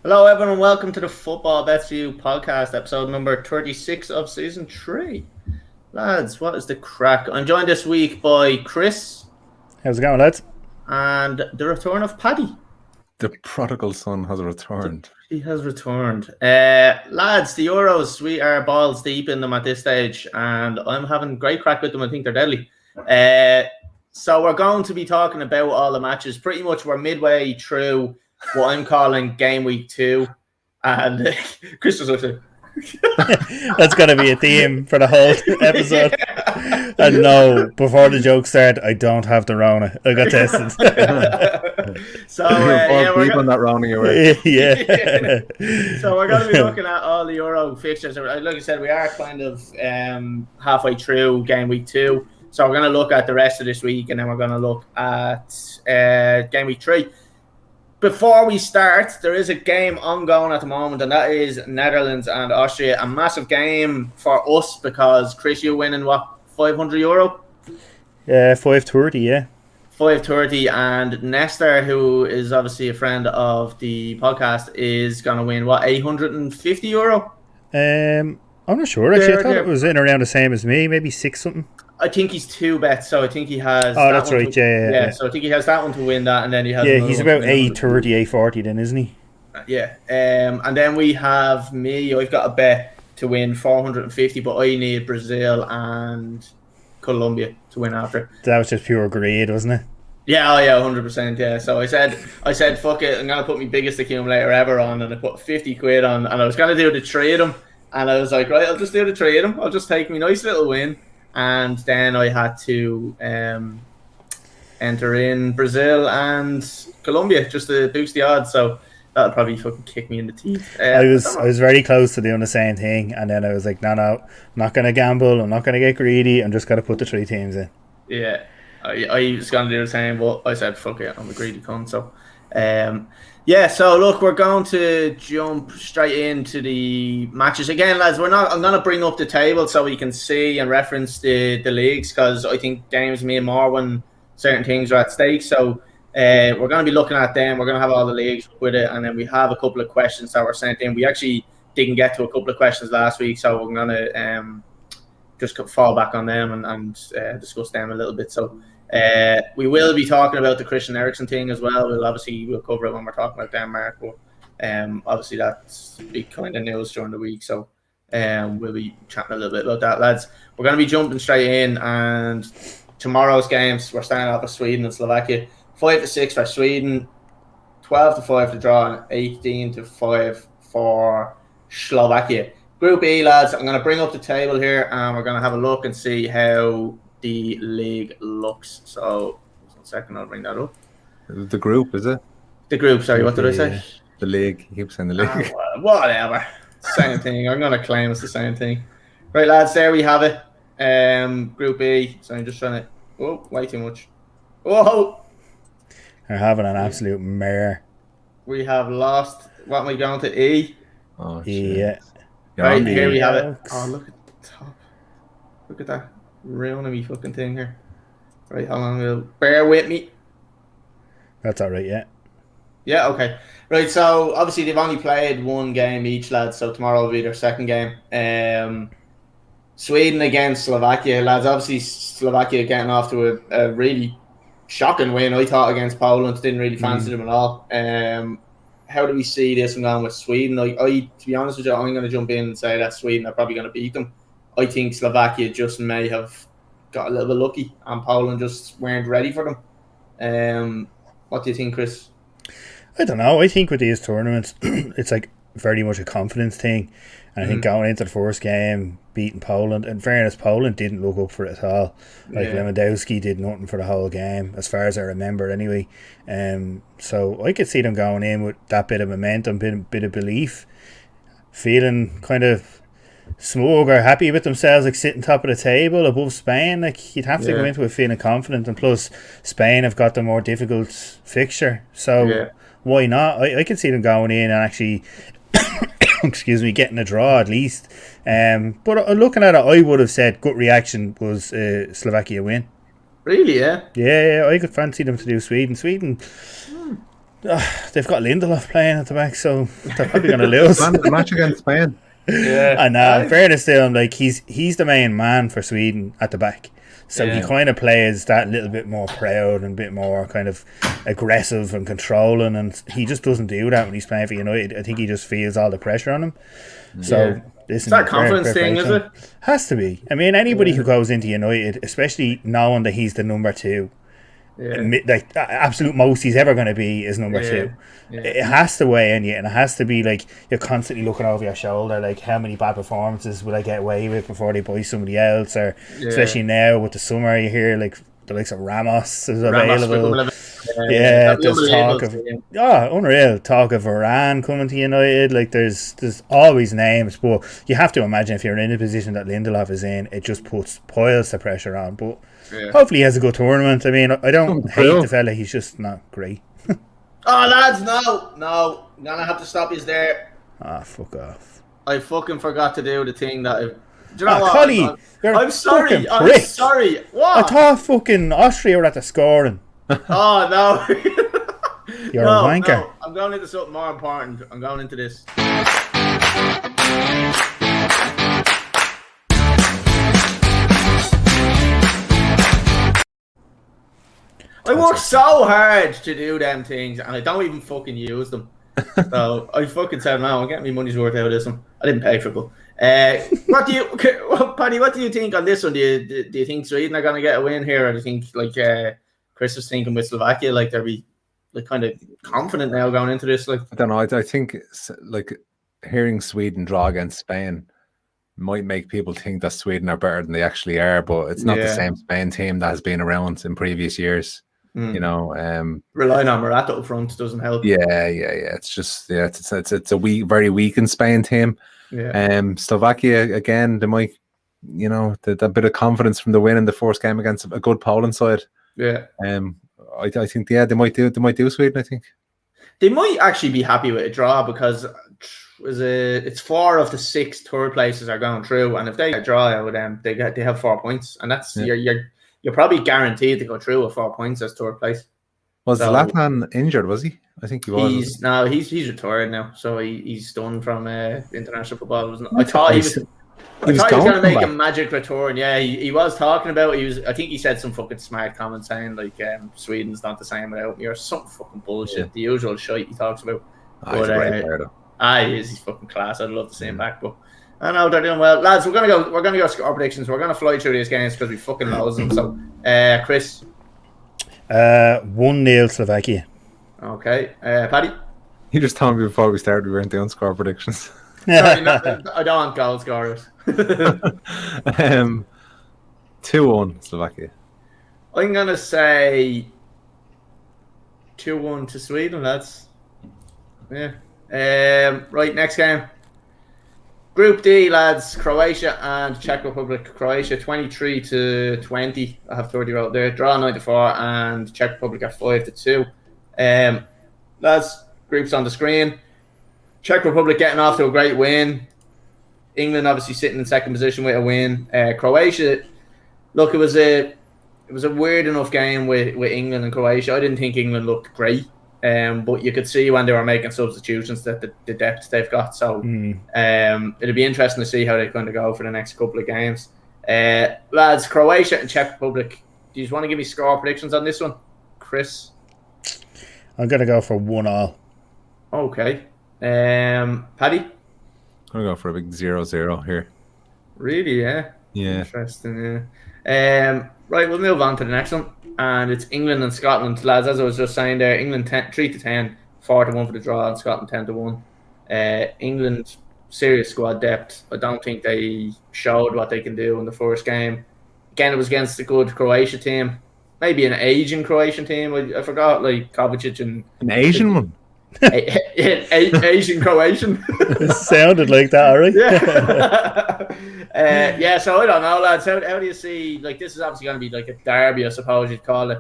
Hello, everyone, and welcome to the Footballbets4u podcast, episode number 36 of season 3. Lads, what is the crack? I'm joined this week by Chris. How's it going, lads? And the return of Paddy. The prodigal son has returned. He has returned. Lads, the Euros, we are balls deep in them at this stage, and I'm having great crack with them. I think they're deadly. So we're going to be talking about all the matches. Pretty much we're midway through what I'm calling Gameweek 2. And Chris was like, that's going to be a theme for the whole episode. And no, before the joke started, I don't have the Rona. I got tested. So we're on that rounding away. Yeah. So we're going to be looking at all the Euro fixtures. Like I said, we are kind of halfway through Game Week 2. So we're going to look at the rest of this week, and then we're going to look at Game Week 3. Before we start, there is a game ongoing at the moment, and that is Netherlands and Austria. A massive game for us because, Chris, you're winning, what, €500? Yeah, 530, yeah. 530, and Nestor, who is obviously a friend of the podcast, is going to win, what, €850? I'm not sure, actually. I thought it was in around the same as me, maybe 6 something. I think he's 2 bets, so I think he has. Oh, that's right, yeah. So I think he has that one to win that, and then he has. Yeah, he's about 830, 840 then, isn't he? Yeah. And then we have me. I've got a bet to win 450, but I need Brazil and Colombia to win after. That was just pure greed, wasn't it? Yeah, 100%. Yeah. So I said, fuck it, I'm gonna put my biggest accumulator ever on, and I put 50 quid on, and I was gonna do the 3 of them, and I was like, right, I'll just do the 3 of them. I'll just take me nice little win. And then I had to enter in Brazil and Colombia just to boost the odds. So that'll probably fucking kick me in the teeth. I was very close to doing the same thing, and then I was like, no, I'm not going to gamble. I'm not going to get greedy. I'm just going to put the 3 teams in. Yeah, I was going to do the same, but I said, fuck it, I'm a greedy cunt. So, so look, we're going to jump straight into the matches again, lads. I'm going to bring up the table so we can see and reference the leagues, because I think games mean more when certain things are at stake. So we're going to be looking at them. We're going to have all the leagues with it, and then we have a couple of questions that were sent in. We actually didn't get to a couple of questions last week, so we're going to just fall back on them and discuss them a little bit. So we will be talking about the Christian Eriksen thing as well. We'll cover it when we're talking about Denmark, but obviously that's big kind of news during the week. So we'll be chatting a little bit about that, lads. We're going to be jumping straight in, and tomorrow's games, we're starting off with Sweden and Slovakia. 5-6 for Sweden, 12-5 to draw, and 18-5 for Slovakia. Group E, lads, I'm going to bring up the table here, and we're going to have a look and see how the league looks. So, just 1 second, I'll bring that up. The group, is it? The group, sorry, what did I say? The league. You keep saying the league. Whatever. Same thing. I'm going to claim it's the same thing. Right, lads, there we have it. Group E. So I'm just trying to... Oh, way too much. Whoa! They're having an absolute mare. We have lost... What am I going to? E? Oh, shit. Yeah. Right, here we have it. Yikes. Oh, look at the top. Look at that. Ruining me fucking thing here. Right, hold on. Bear with me. That's all right, yeah. Yeah, okay. Right, so obviously they've only played 1 game each, lads, so tomorrow will be their second game. Sweden against Slovakia, lads. Obviously Slovakia getting off to a really shocking win, I thought, against Poland. Didn't really fancy them at all. How do we see this one going with Sweden? To be honest with you, I'm going to jump in and say that Sweden are probably going to beat them. I think Slovakia just may have got a little bit lucky, and Poland just weren't ready for them. What do you think, Chris? I don't know. I think with these tournaments, it's like very much a confidence thing. And I think going into the first game, beating Poland, in fairness, Poland didn't look up for it at all. Like Lewandowski did nothing for the whole game, as far as I remember anyway. So I could see them going in with that bit of momentum, bit of belief, feeling kind of smug or happy with themselves, like sitting top of the table above Spain. Like you'd have to go into it feeling confident, and plus Spain have got the more difficult fixture, so why not? I could see them going in and actually excuse me, getting a draw at least. But looking at it, I would have said gut reaction was Slovakia win. Really, yeah? Yeah, I could fancy them to do Sweden. They've got Lindelof playing at the back, so they're probably going to lose. The match against Spain. Yeah. And fairness to him, like he's the main man for Sweden at the back. So he kind of plays that little bit more proud and a bit more kind of aggressive and controlling, and he just doesn't do that when he's playing for United. I think he just feels all the pressure on him. So it's that confidence thing, is it? Has to be. I mean, anybody who goes into United, especially knowing that he's the number 2, like absolute most he's ever going to be is number 2. It has to weigh in you, and it has to be like you're constantly looking over your shoulder, like how many bad performances will I get away with before they buy somebody else, or especially now with the summer, you hear like the likes of Ramos is available. There's talk of unreal talk of Varane coming to United. Like there's always names, but you have to imagine if you're in the position that Lindelof is in, it just puts piles of pressure on. But hopefully he has a good tournament. I mean, I don't hate the fella, he's just not great. Oh, lads, no. I'm going to have to stop you there. Fuck off. I fucking forgot to do the thing that do you know what? Collie, I'm sorry. What? I thought fucking Austria were at the scoring. Oh, no. You're a wanker. No. I'm going into something more important. I'm going into this. I work so hard to do them things, and I don't even fucking use them. So I fucking said, no, I'm getting my money's worth out of this one. I didn't pay for it. Paddy, what do you think on this one? Do you think Sweden are going to get a win here, or do you think, like Chris was thinking with Slovakia, like they'll be like kind of confident now going into this? Like, I don't know. I think like hearing Sweden draw against Spain might make people think that Sweden are better than they actually are, but it's not the same Spain team that has been around in previous years. You know, relying on Morata up front doesn't help. It's just it's a very weakened Spain team. Slovakia again, they might, you know, that bit of confidence from the win in the first game against a good Poland side. I think they might do Sweden. I think they might actually be happy with a draw, because it's 4 of the 6 third places are going through, and if they get a draw out of them, they have 4 points, and that's you're probably guaranteed to go through with 4 points as third place. Was Zlatan injured? Was he? I think he was. He's retired now, so he's done from international football. I thought he was going to make a magic return. Yeah, he was talking about it. I think he said some fucking smart comment saying like Sweden's not the same without me, or some fucking bullshit. The usual shit he talks about. He's a great player though. He's fucking class. I'd love to see him back, but I know they're doing well, lads. We're gonna go score predictions. We're gonna fly through these games because we fucking lose them. So, Chris, 1-0 Slovakia. Okay, Paddy. You just told me before we started we weren't doing score predictions. Sorry, I don't want goal scorers. 2-1 Slovakia. I'm gonna say 2-1 to Sweden, lads. Right, next game. Group D, lads, Croatia and Czech Republic. Croatia 23-20. I have 30 out there. Draw 9-4, and Czech Republic at 5-2. Lads, groups on the screen. Czech Republic getting off to a great win. England obviously sitting in second position with a win. Croatia, look, it was a weird enough game with England and Croatia. I didn't think England looked great. But you could see when they were making substitutions that the depth they've got. So it'll be interesting to see how they're going to go for the next couple of games. Lads, Croatia and Czech Republic. Do you just want to give me score predictions on this one, Chris? I'm going to go for 1-1. Okay. Paddy? I'm going to go for a big 0-0 here. Really, yeah? Yeah. Interesting, yeah. Right, we'll move on to the next one. And it's England and Scotland, lads. As I was just saying there, England 3-10, 4-1 for the draw, and Scotland 10-1. England, serious squad depth. I don't think they showed what they can do in the first game. Again, it was against a good Croatia team, maybe an Asian Croatian team. I forgot, like Kovacic and an Asian one. Asian Croatian. It sounded like that, right? Yeah. So I don't know, lads. How do you see? Like, this is obviously going to be like a derby, I suppose you'd call it.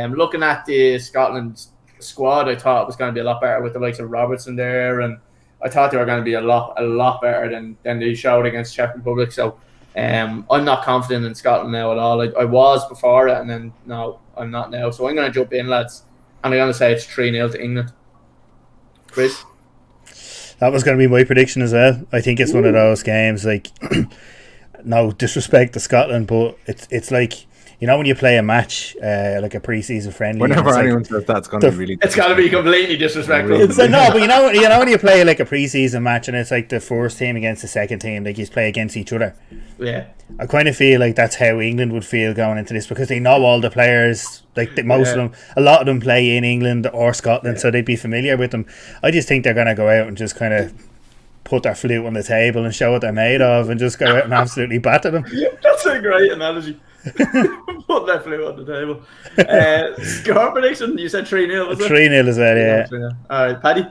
Looking at the Scotland squad, I thought it was going to be a lot better with the likes of Robertson there, and I thought they were going to be a lot better than they showed against Czech Republic. So I'm not confident in Scotland now at all. I was before it, and then no, I'm not now. So I'm going to jump in, lads. and I'm going to say it's 3-0 to England. Chris? That was going to be my prediction as well. I think it's one of those games, like, no disrespect to Scotland, but it's like, you know, when you play a match, like a pre-season friendly. Whenever anyone says that's going to be really, it's got to be completely disrespectful. It's like, no, but you know when you play like a pre-season match and it's like the first team against the second team, like you play against each other. Yeah. I kind of feel like that's how England would feel going into this, because they know all the players, like most of them, a lot of them play in England or Scotland, so they'd be familiar with them. I just think they're going to go out and just kind of put their flute on the table and show what they're made of and just go out and absolutely batter them. That's a great analogy. Put that flute on the table. Score prediction, you said 3-0, was it? 3-0 as well, yeah. 3-0. Alright, Paddy?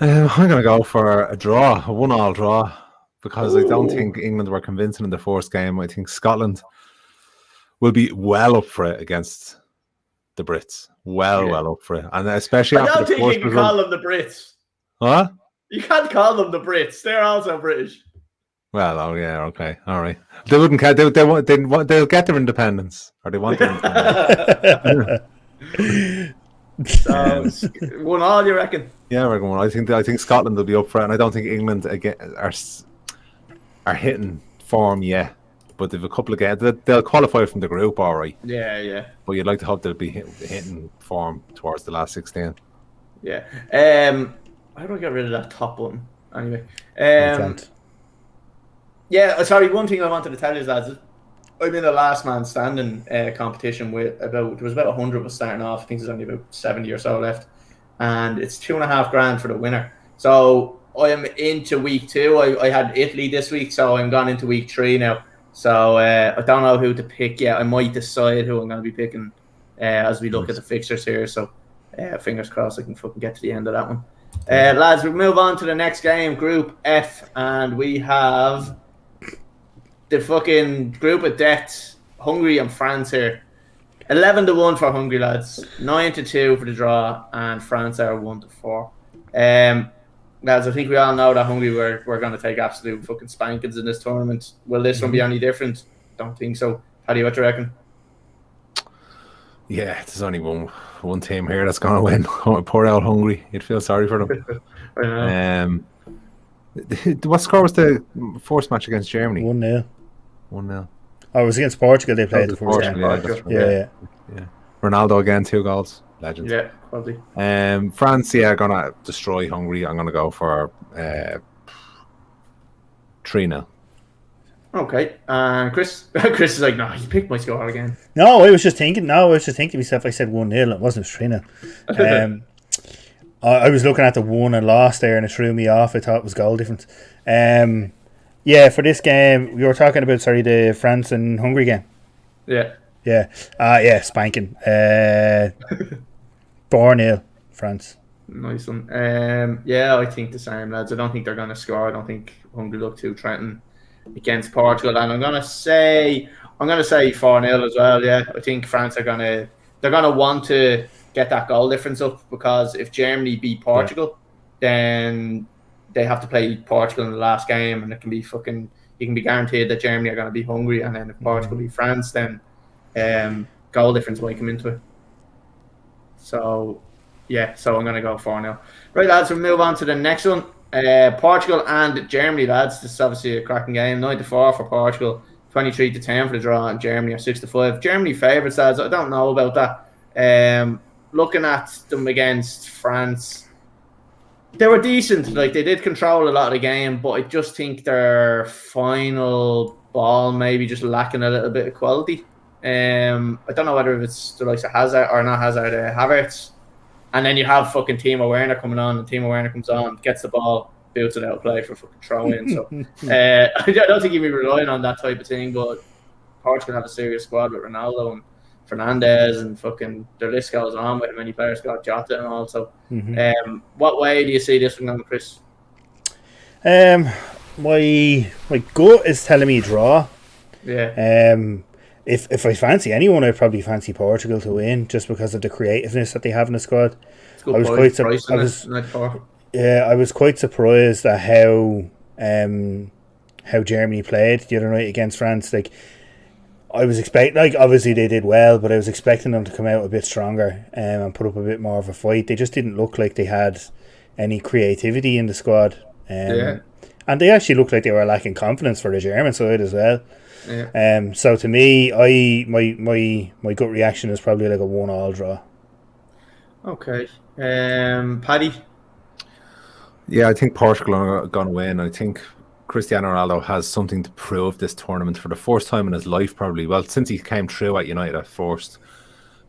I'm going to go for a draw, a 1-1 draw, because I don't think England were convincing in the first game. I think Scotland will be well up for it against the Brits. Well up for it. And especially I after don't the think first you can result. call them the Brits. Huh? You can't call them the Brits. They're also British. Well, oh yeah, okay, all right. They wouldn't care. They'll get their independence, or they want their independence. So, 1-1, you reckon? Yeah, we're going. I think Scotland will be up for it, and I don't think England again are hitting form yet. But they've a couple of games. They'll qualify from the group, all right. Yeah. But you'd like to hope they'll be hitting form towards the last 16. Yeah. How do I get rid of that top button? Anyway. Yeah, sorry, one thing I wanted to tell you, lads, I'm in the last man standing competition with there was about 100 was starting off. I think there's only about 70 or so left. And it's $2,500 for the winner. So I am into week 2. I had Italy this week, so I'm gone into week 3 now. So I don't know who to pick yet. I might decide who I'm going to be picking as we look at the fixtures here. So fingers crossed I can fucking get to the end of that one. Lads, we'll move on to the next game, Group F, and we have the fucking group of death, Hungary and France here. 11-1 for Hungary, lads. 9-2 for the draw, and France are 1-4. Lads, I think we all know that Hungary we're going to take absolute fucking spankings in this tournament. Will this one be any different? Don't think so. Paddy, what do you reckon? Yeah, there's only one team here that's going to win. Poor old Hungary. You'd feel sorry for them. I know. What score was the first match against Germany? 1-0. 1-0. Oh, it was against Portugal they played the first game. Yeah. Ronaldo again, 2 goals. Legend. Yeah, probably. France, are going to destroy Hungary. I'm going to go for 3-0. Okay. Chris is like, no, you picked my score again. No, I was just thinking to myself, I said 1-0, it wasn't 3-0. I was looking at the won and lost there and it threw me off. I thought it was goal difference. Yeah, for this game, we were talking about, the France and Hungary game. Yeah. Yeah, spanking. 4-0, France. Nice one. Yeah, I think the same, lads. I don't think they're going to score. I don't think Hungary look too threatening against Portugal, and I'm gonna say 4-0 as well. Yeah, I think France they're gonna want to get that goal difference up, because if Germany beat Portugal, then they have to play Portugal in the last game, and it can be you can be guaranteed that Germany are going to beat Hungary, and then if Portugal beat France, then goal difference might come into it. So yeah, so I'm gonna go 4-0. Right, lads, we'll move on to the next one. Portugal and Germany, lads. This is obviously a cracking game. 9-4 for Portugal, 23-10 for the draw, and Germany are 6-5. Germany favourites, lads. I don't know about that. Looking at them against France, they were decent. Like, they did control a lot of the game, but I just think their final ball maybe just lacking a little bit of quality. I don't know whether it's the likes of Hazard or not Hazard, Havertz. And then you have fucking Timo Werner coming on, and Timo Werner comes on, gets the ball, builds it out of play for fucking throw-in. So I don't think you'd be relying on that type of thing, but Portugal have a serious squad with Ronaldo and Fernandes, and fucking their list goes on with many players, got Jota and all. So what way do you see this one going, Chris? My gut is telling me draw. Yeah. If I fancy anyone, I'd probably fancy Portugal to win, just because of the creativeness that they have in the squad. I was quite surprised at how Germany played the other night against France. Like, I was expecting, like, obviously they did well, but I was expecting them to come out a bit stronger and put up a bit more of a fight. They just didn't look like they had any creativity in the squad. And they actually looked like they were lacking confidence for the German side as well. Yeah. So to me, my gut reaction is probably like a 1-1 draw. Okay. Paddy? Yeah, I think Portugal are going to win. I think Cristiano Ronaldo has something to prove this tournament for the first time in his life, probably. Well, since he came through at United at first.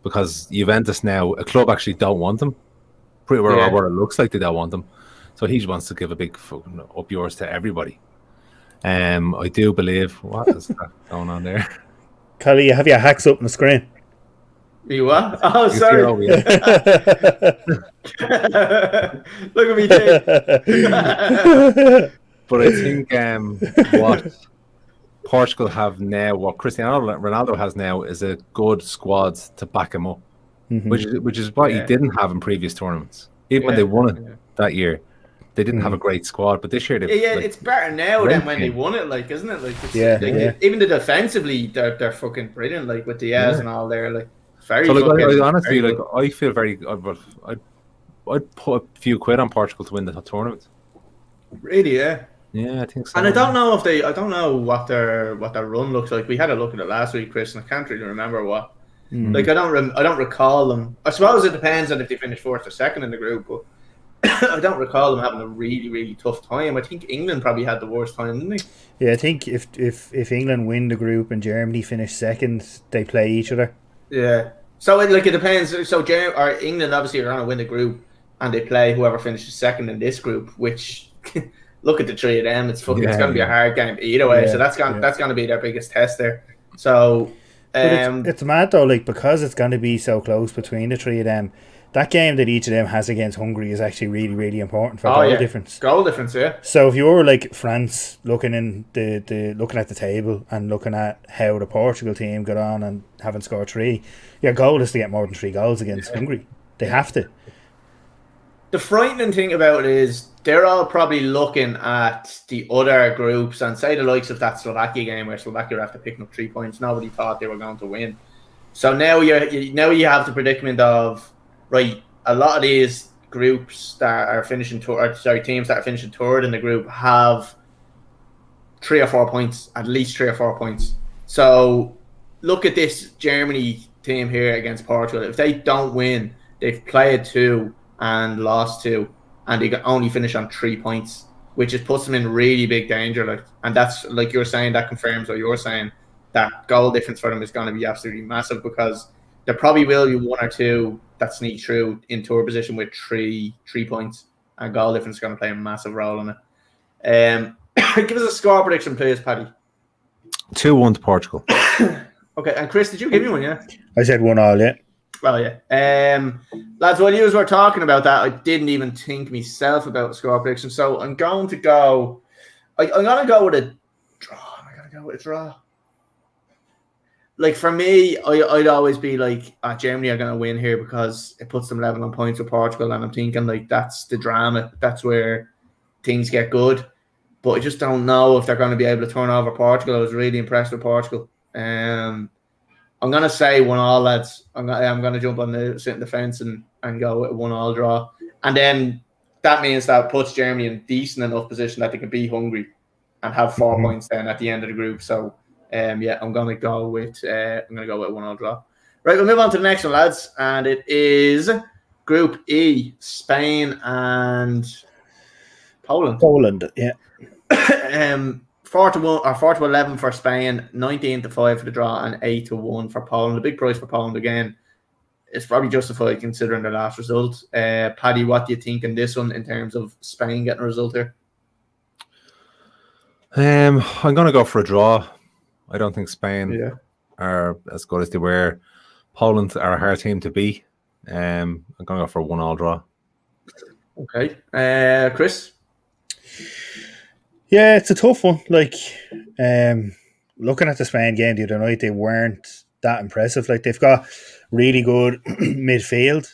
Because Juventus now, a club actually don't want him. Pretty well, what it looks like they don't want him. So he wants to give a big up yours to everybody. I do believe... What is that going on there? Collie, you have your hacks up on the screen. You what? Oh, sorry. Look at me, Jake. But I think what Portugal have now, what Cristiano Ronaldo has now, is a good squad to back him up, which is what he didn't have in previous tournaments. Even when they won it that year, they didn't have a great squad. But this year, it's better now than when they won it, like, isn't it? Like, even the defensively, they're fucking brilliant. Like with Diaz and all there, like. Very so, like, honestly, like, I feel very. I'd put a few quid on Portugal to win the tournament. Really, yeah. Yeah, I think so. And I don't know I don't know what their run looks like. We had a look at it last week, Chris, and I can't really remember what. Like, I don't recall them. I suppose it depends on if they finish fourth or second in the group, but I don't recall them having a really, really tough time. I think England probably had the worst time, didn't they? Yeah, I think if England win the group and Germany finish second, they play each other. Yeah. So it depends. So England obviously are going to win the group, and they play whoever finishes second in this group. Which, look at the three of them. It's going to be a hard game either way. So that's going to be their biggest test there. So, it's mad though, like, because it's going to be so close between the three of them. That game that each of them has against Hungary is actually really, really important for goal difference. Goal difference, yeah. So if you're like France, looking at the table and looking at how the Portugal team got on and haven't scored 3, your goal is to get more than 3 goals against Hungary. They have to. The frightening thing about it is they're all probably looking at the other groups and say the likes of that Slovakia game where Slovakia were after picking up 3 points. Nobody thought they were going to win. So now you have the predicament of, right, a lot of these groups that are finishing teams that are finishing third in the group have 3 or 4 points, at least 3 or 4 points. So look at this Germany team here against Portugal. If they don't win, they've played 2 and lost 2, and they can only finish on 3 points, which just puts them in really big danger. Like, and that's, like you're saying, that confirms what you're saying. That goal difference for them is going to be absolutely massive, because there probably will be 1 or 2 that sneak through in tour position with 3 points, and goal difference is going to play a massive role in it. Give us a score prediction, please, Paddy. 2-1 to Portugal. Okay, and Chris, did you give me one? Yeah, I said 1-1. Yeah. Well, yeah. Lads, while you were talking about that, I didn't even think myself about the score prediction, so I'm going to go. I'm going to go with a draw. Am I going to go with a draw? Like, for me, I'd always be like, Germany are going to win here because it puts them level on points with Portugal, and I'm thinking, like, that's the drama. That's where things get good. But I just don't know if they're going to be able to turn over Portugal. I was really impressed with Portugal. I'm going to say 1-1, lads. I'm going to jump on the fence and go with a 1-1 draw. And then that means that puts Germany in decent enough position that they can beat Hungary and have 4 points then at the end of the group. So, I'm going to go with a 1-1 draw. Right, we'll move on to the next one, lads. And it is Group E, Spain and Poland. Poland, yeah. 4-1 or 4-11 for Spain, 19-5 for the draw, and 8-1 for Poland. The big price for Poland again. It's probably justified considering the last result. Paddy, what do you think in this one in terms of Spain getting a result here? I'm going to go for a draw. I don't think Spain are as good as they were. Poland are a hard team to beat. I'm going to go for a 1-1 draw. Okay. Chris? Yeah, it's a tough one. Like, looking at the Spain game the other night, they weren't that impressive. Like, they've got really good midfield,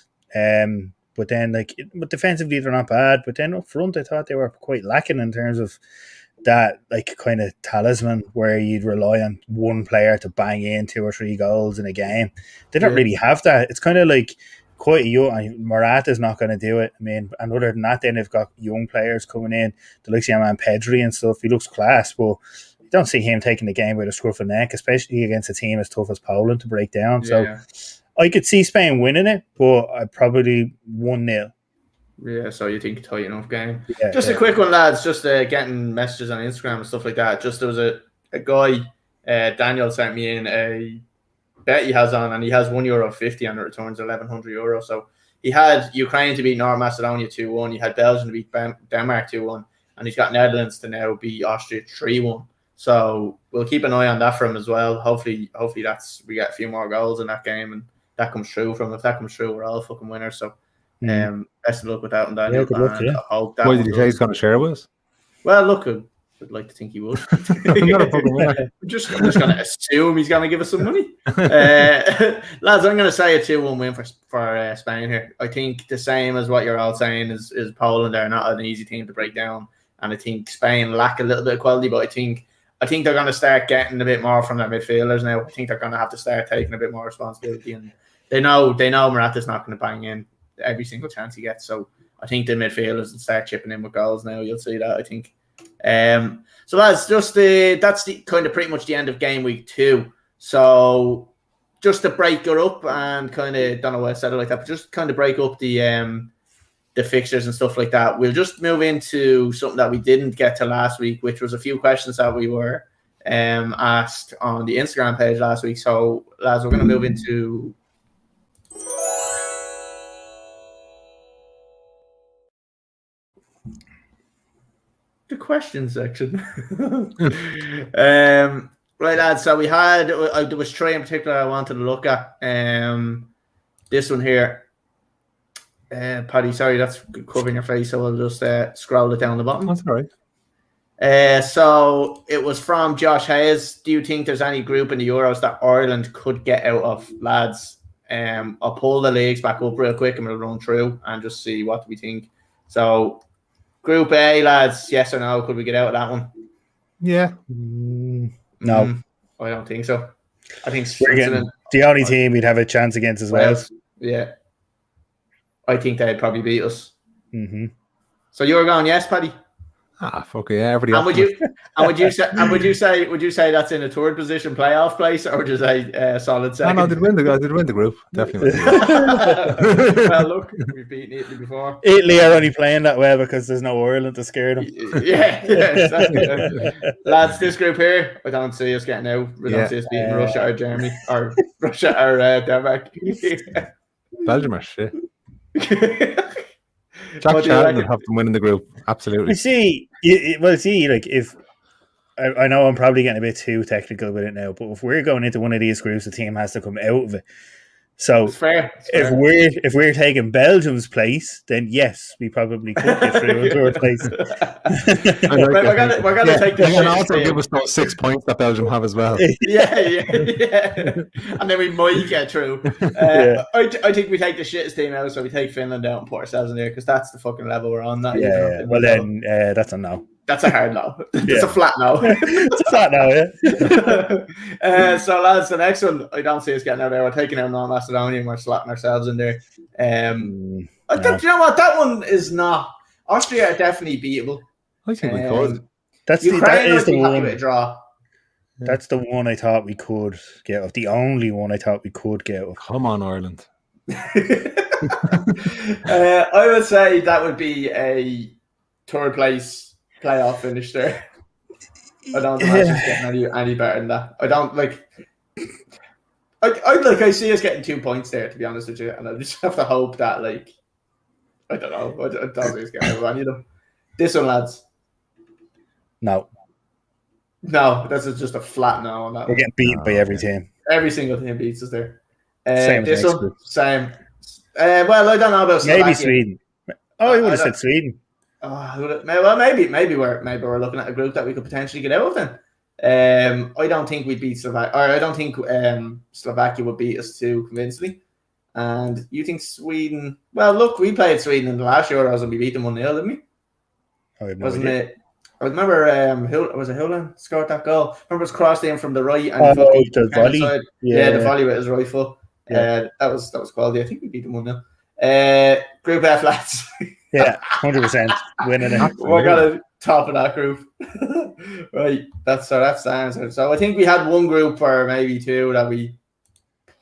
but then, like, but defensively they're not bad. But then up front, I thought they were quite lacking in terms of that like kind of talisman where you'd rely on one player to bang in 2 or 3 goals in a game. They don't really have that. It's kind of like quite a young. Morata's not going to do it. I mean, and other than that, then they've got young players coming in. The likes of your man Pedri and stuff. He looks class, but you don't see him taking the game by the scruff of the neck, especially against a team as tough as Poland to break down. So I could see Spain winning it, but I'd probably 1-0. Yeah, so you think a tight enough game. Just a quick one, lads. Just getting messages on Instagram and stuff like that. Just there was a guy, Daniel sent me in a bet he has on, and he has €1.50 and it returns €1,100. So he had Ukraine to beat North Macedonia 2-1. He had Belgium to beat Denmark 2-1, and he's got Netherlands to now beat Austria 3-1. So we'll keep an eye on that for him as well. Hopefully we get a few more goals in that game, and that comes true from him. If that comes true, we're all fucking winners. So best of luck with that one, Daniel. Good luck, I hope that why did he say he's going to share with us? Well, look, I'd like to think he would. I'm just going to assume he's going to give us some money. Lads, I'm going to say a 2-1 win for Spain here. I think the same as what you're all saying is Poland are not an easy team to break down. And I think Spain lack a little bit of quality, but I think they're going to start getting a bit more from their midfielders now. I think they're going to have to start taking a bit more responsibility. And they know Morata's not going to bang in every single chance he gets. So I think the midfielders will start chipping in with goals now. You'll see that, I think. So that's just that's the kind of pretty much the end of game week 2. So just to break it up and kind of, don't know why I said it like that, but just kind of break up the fixtures and stuff like that. We'll just move into something that we didn't get to last week, which was a few questions that we were asked on the Instagram page last week. So lads, we're going to move into the question section. Right, lads. So we had there was 3 in particular I wanted to look at. This one here, Paddy. Sorry, that's covering your face, so I'll just scroll it down the bottom. That's all right. So it was from Josh Hayes. Do you think there's any group in the Euros that Ireland could get out of, lads? I'll pull the leagues back up real quick and we'll run through and just see what we think. So. Group A, lads, yes or no? Could we get out of that one? Yeah. No. I don't think so. I think the only team we'd have a chance against as well. Yeah. I think they'd probably beat us. Mm-hmm. So you're going yes, Paddy? Fuck yeah, everybody. And would you say that's in a third position playoff place, or would you say solid second? No, they'd win the group, definitely. Well, look, we've beaten Italy before. Italy are only playing that well because there's no Ireland to scare them. Yeah, exactly. Lads, this group here, I don't see us getting out. We don't see us beating Russia or Germany or Russia or Denmark. Belgium are shit. Jack Charlton would have to win in the group. Absolutely. Like if I know I'm probably getting a bit too technical with it now, but if we're going into one of these groups, the team has to come out of it. So it's fair. If we're taking Belgium's place, then yes, we probably could get through into our place. We're gonna take the shit. Also give us those 6 points that Belgium have as well. Yeah. And then we might get through. I think we take the shittest team out, so we take Finland out and put ourselves in there because that's the fucking level we're on. That Well, then that's a no. That's a hard no. It's a flat no. It's a flat no, yeah. So, lads, the next one, I don't see us getting out there. We're taking out North Macedonia and we're slapping ourselves in there. Do you know what? That one is not. Austria are definitely beatable. I think we could. That is the one. To draw. That's the one I thought we could get off. The only one I thought we could get off. Come on, Ireland. I would say that would be a third place playoff finish there. I don't imagine it's getting any better than that. I don't like. I see us getting 2 points there, to be honest with you, and I just have to hope that I don't know. I don't think it's getting any of them. This one, lads. No, that's just a flat no on that. We're getting beaten by every team. Every single team beats us there. Same. This one, same. Well, I don't know about Slovakia. Maybe Sweden. I would have said Sweden. Maybe we're looking at a group that we could potentially get out of then. I don't think we'd beat Slovakia. I don't think Slovakia would beat us too convincingly. And you think Sweden? Well, look, we played Sweden in the last Euros and we beat them 1-0, didn't we? Wasn't it? I remember was it Houlihan scored that goal? I remember it was crossed in from the right and the volley. side. Yeah, the volley with his right foot. Yeah. That was quality. I think we beat them 1-0. Group F, lads. Yeah, 100% winning it. We're gonna top of that group. Right, that's the answer. So I think we had one group or maybe two that we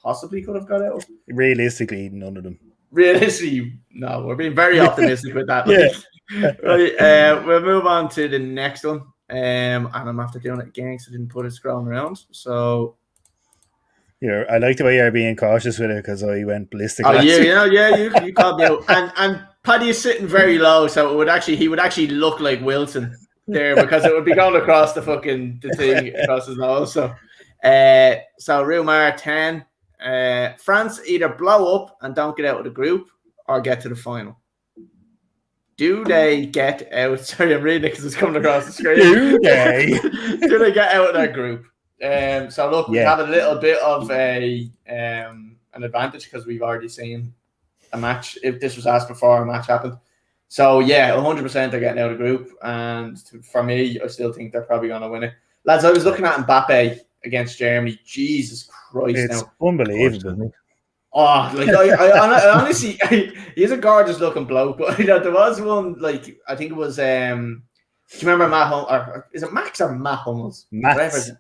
possibly could have got out. Realistically, none of them. Realistically, no. We're being very optimistic with that. Right, we'll move on to the next one. And I'm after doing it again because I didn't put it scrolling around. So I like the way you're being cautious with it because I went ballistic. Oh you called me out. And Paddy is sitting very low, so he would actually look like Wilson there because it would be going across the thing across his nose. So Rumar 10. France either blow up and don't get out of the group or get to the final. Do they get out? Sorry, I'm reading it because it's coming across the screen. Do they? Do they get out of that group? So look, we have a little bit of an advantage because we've already seen a match. If this was asked before a match happened, so 100% they're getting out of the group. And for me, I still think they're probably going to win it, lads. I was looking at Mbappe against Germany. Jesus Christ, it's unbelievable, isn't it? Oh, like I honestly, he's a gorgeous looking bloke. But there was one, like I think it was. Do you remember Matt Hummels? Or is it Max or Matt Hummels? Mats.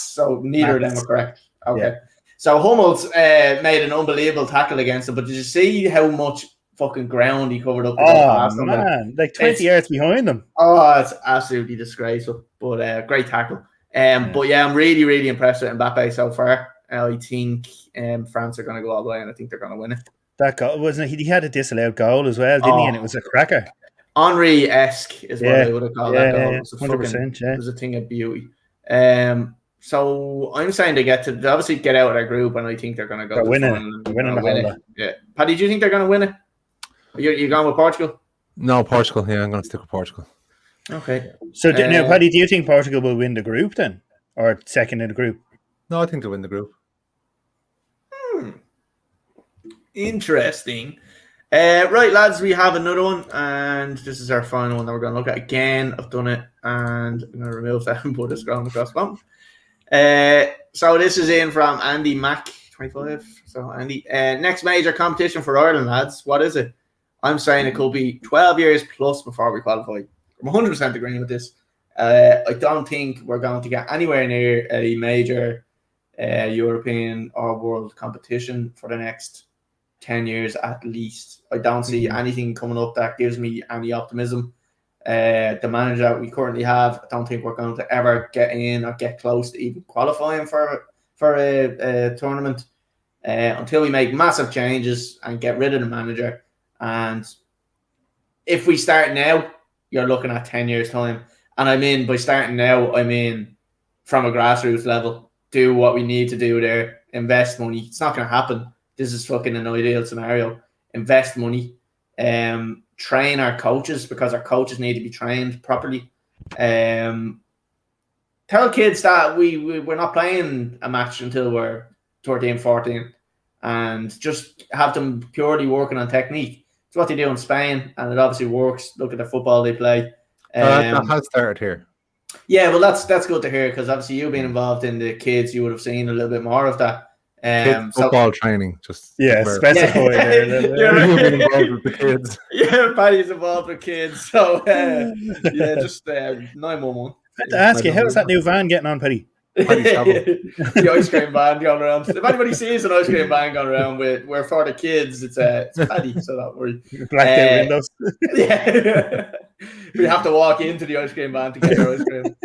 So neither of them are correct. Okay. Yeah. So Hummels made an unbelievable tackle against him. But did you see how much fucking ground he covered up? Oh man, like 20 yards behind them. Oh, it's absolutely disgraceful. But great tackle. But I'm really, really impressed with Mbappe so far. I think France are going to go all the way, and I think they're going to win it. That goal wasn't it? He had a disallowed goal as well, didn't he? And it was a cracker. Henry-esque is what I would have called that goal. It was a thing of beauty. So I'm saying they obviously get out of their group, and I think they're going to go. They're winning it. Yeah, Paddy, do you think they're going to win it? You're going with Portugal? No, Portugal. Yeah, I'm going to stick with Portugal. Okay. So now, Paddy, do you think Portugal will win the group then, or second in the group? No, I think they'll win the group. Interesting. Right, lads, we have another one, and this is our final one that we're going to look at again. I've done it, and I'm going to remove that and put it scrolling across the bottom. So this is in from Andy Mack, 25. So Andy, next major competition for Ireland, lads. What is it? I'm saying it could be 12 years plus before we qualify. I'm 100% agreeing with this. I don't think we're going to get anywhere near a major European or world competition for the next 10 years at least. I don't see anything coming up that gives me any optimism. The manager that we currently have, I don't think we're going to ever get in or get close to even qualifying for a tournament until we make massive changes and get rid of the manager. And if we start now, you're looking at 10 years' time. And I mean, by starting now, I mean from a grassroots level, do what we need to do there, invest money. It's not going to happen. This is fucking an ideal scenario. Invest money, train our coaches because our coaches need to be trained properly. Tell kids that we're not playing a match until we're 13, 14 and just have them purely working on technique. It's what they do in Spain, and it obviously works. Look at the football they play. That has started here. Yeah, well, that's good to hear because obviously you being involved in the kids, you would have seen a little bit more of that. Football training, just specify there. You're involved with the kids. Yeah, Paddy's involved with kids, so just 911. I have to ask you, how's that new van getting on, Paddy? The ice cream van going around. If anybody sees an ice cream van going around we're for the kids, it's Paddy, so don't worry. Blacked out windows. Yeah. We have to walk into the ice cream van to get your ice cream.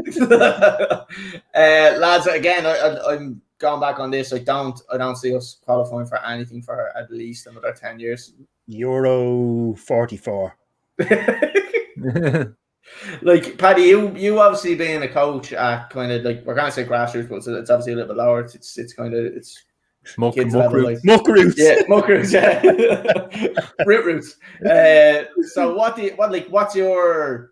Lads, again, I'm going back on this. I don't see us qualifying for anything for at least another 10 years. Euro 44. Like Paddy, you obviously being a coach at kind of like, we're gonna say grassroots, but it's obviously a little bit lower. It's kind of kids level, like muck roots. Yeah, muck roots. Yeah, root roots. So what's your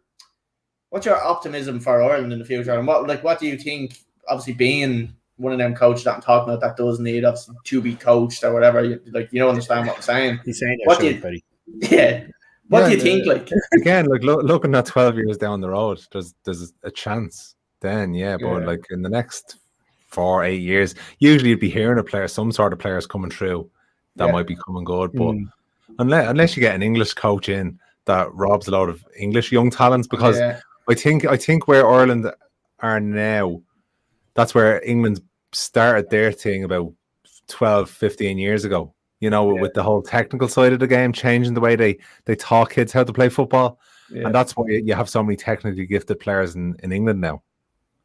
optimism for Ireland in the future, and what do you think? Obviously, being one of them coaches that I'm talking about that does need obviously to be coached or whatever. You understand what I'm saying? He's saying Paddy. Yeah. What do you think? Like again, like looking at 12 years down the road, there's a chance. Then, but like in the next 4-8 years, usually you'd be hearing some sort of players coming through that might be coming good. But unless you get an English coach in that robs a lot of English young talents, because I think where Ireland are now, that's where England started their thing about 12-15 years ago. With the whole technical side of the game, changing the way they taught kids how to play football. And that's why you have so many technically gifted players in England now.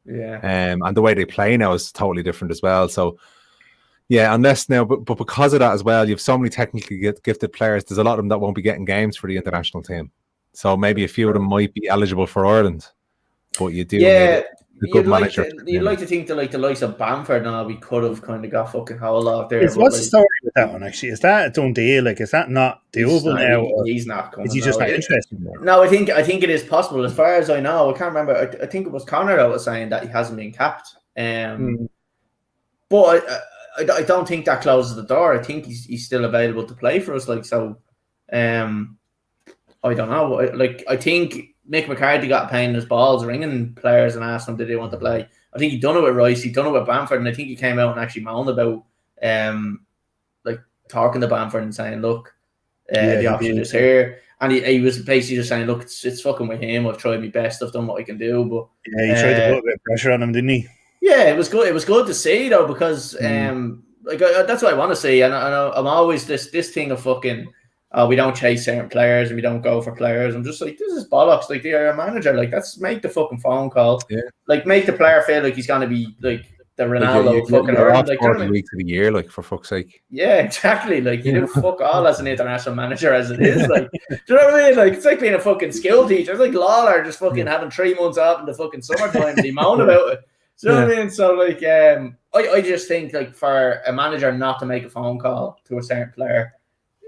And the way they play now is totally different as well. So, unless now, but because of that as well, you have so many technically gifted players, there's a lot of them that won't be getting games for the international team. So maybe a few of them might be eligible for Ireland. But you do need you'd like to think that like the likes of Bamford now we could have kind of got fucking whole off there. What's the story with that one actually? Is that a done deal? Like, is that not doable now? He's not coming. Is he just not interested? No, I think it is possible. As far as I know, I can't remember. I think it was Connor that was saying that he hasn't been capped. But I don't think that closes the door. I think he's still available to play for us. Like so, I don't know. I think Mick McCarthy got a pain in his balls ringing players and asking them did they want to play. I think he done it with Rice, he done it with Bamford, and I think he came out and actually moaned about like talking to Bamford and saying, look, the option is here. And he was basically just saying, look, it's fucking with him. I've tried my best. I've done what I can do. But he tried to put a bit of pressure on him, didn't he? Yeah, it was good. It was good to see though, because that's what I want to see. And I'm always this thing of fucking. We don't chase certain players and we don't go for players. I'm just like, this is bollocks. Like, they're a manager. Like, let's make the fucking phone call. Yeah. Like, make the player feel like he's going to be, like, the Ronaldo of fucking Ireland. Like, 40 weeks of the year, like, for fuck's sake. Yeah, exactly. Like, you do fuck all as an international manager as it is. Like, do you know what I mean? Like, it's like being a fucking skill teacher. It's like Lawler just fucking having 3 months off in the fucking summertime and he moan about it. Do you know what I mean? So, like, I just think, like, for a manager not to make a phone call to a certain player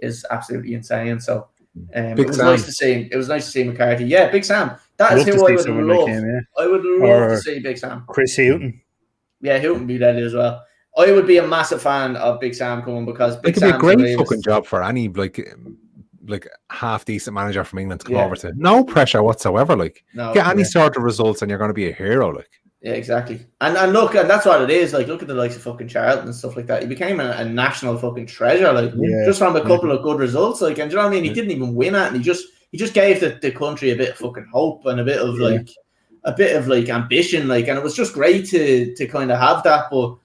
is absolutely insane. So it was nice to see him. It was nice to see McCarthy. Yeah, Big Sam. That is who I would love. I would love to see Big Sam. Chris Houghton. Yeah, Houghton would be dead as well. I would be a massive fan of Big Sam coming because Big Sam could be a great fucking job for any like half decent manager from England to come over to. No pressure whatsoever. Like get any sort of results and you're going to be a hero. Like. Yeah, exactly. And look, and that's what it is. Like, look at the likes of fucking Charlton and stuff like that. He became a national fucking treasure, like just from a couple of good results. Like, and do you know what I mean? He didn't even win it, and he just gave the country a bit of fucking hope and a bit of like ambition. Like, and it was just great to kind of have that. But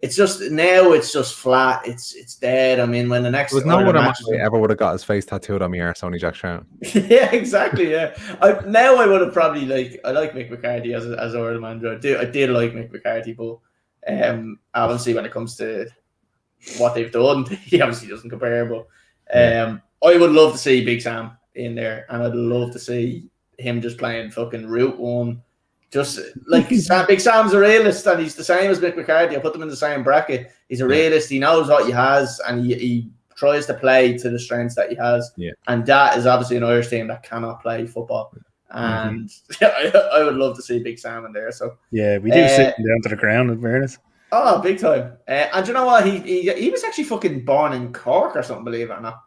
it's just now it's just flat. It's dead. I mean, when the next there's no one ever would have got his face tattooed on me arse, only Jack Sharon. Yeah, exactly. Yeah, I would have probably I like Mick McCarthy as Ireland manager. I did like Mick McCarthy, but obviously when it comes to what they've done, he obviously doesn't compare. But I would love to see Big Sam in there, and I'd love to see him just playing fucking Route 1. Just like Big Sam's a realist, and he's the same as Mick McCarthy. I put them in the same bracket. He's a realist. He knows what he has, and he tries to play to the strengths that he has. Yeah. And that is obviously an Irish team that cannot play football. And I would love to see Big Sam in there. So yeah, we do sit down to the ground in fairness. Oh, big time. And you know what? He was actually fucking born in Cork or something, believe it or not.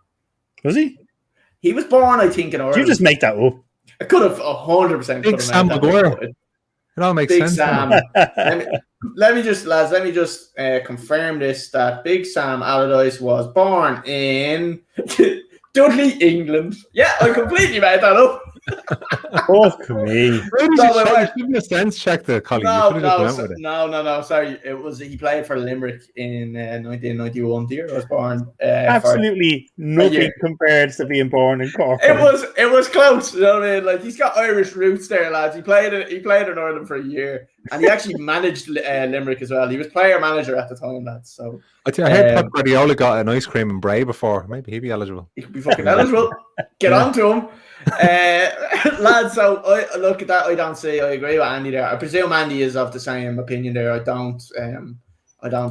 Was he? He was born, I think, in Ireland. Did you just make that up? I could have 100%. Big Sam Maguire. It all makes sense. Sam. let me just confirm this, that Big Sam Allardyce was born in Dudley, England. Yeah, I completely made that up. Fuck me. Give me a sense check there, Colin. No. Sorry, it was he played for Limerick in 1991. The year I was born. Absolutely nothing compared to being born in Cork. It was close. You know what I mean? Like, he's got Irish roots there, lads. He played in Ireland for a year, and he actually managed Limerick as well. He was player manager at the time, lads. So I heard Pep Guardiola got an ice cream and Bray before. Maybe he'd be eligible. He could be fucking eligible. Get on to him. Lads, so I look at that. I agree with Andy there. I presume Andy is of the same opinion there. I don't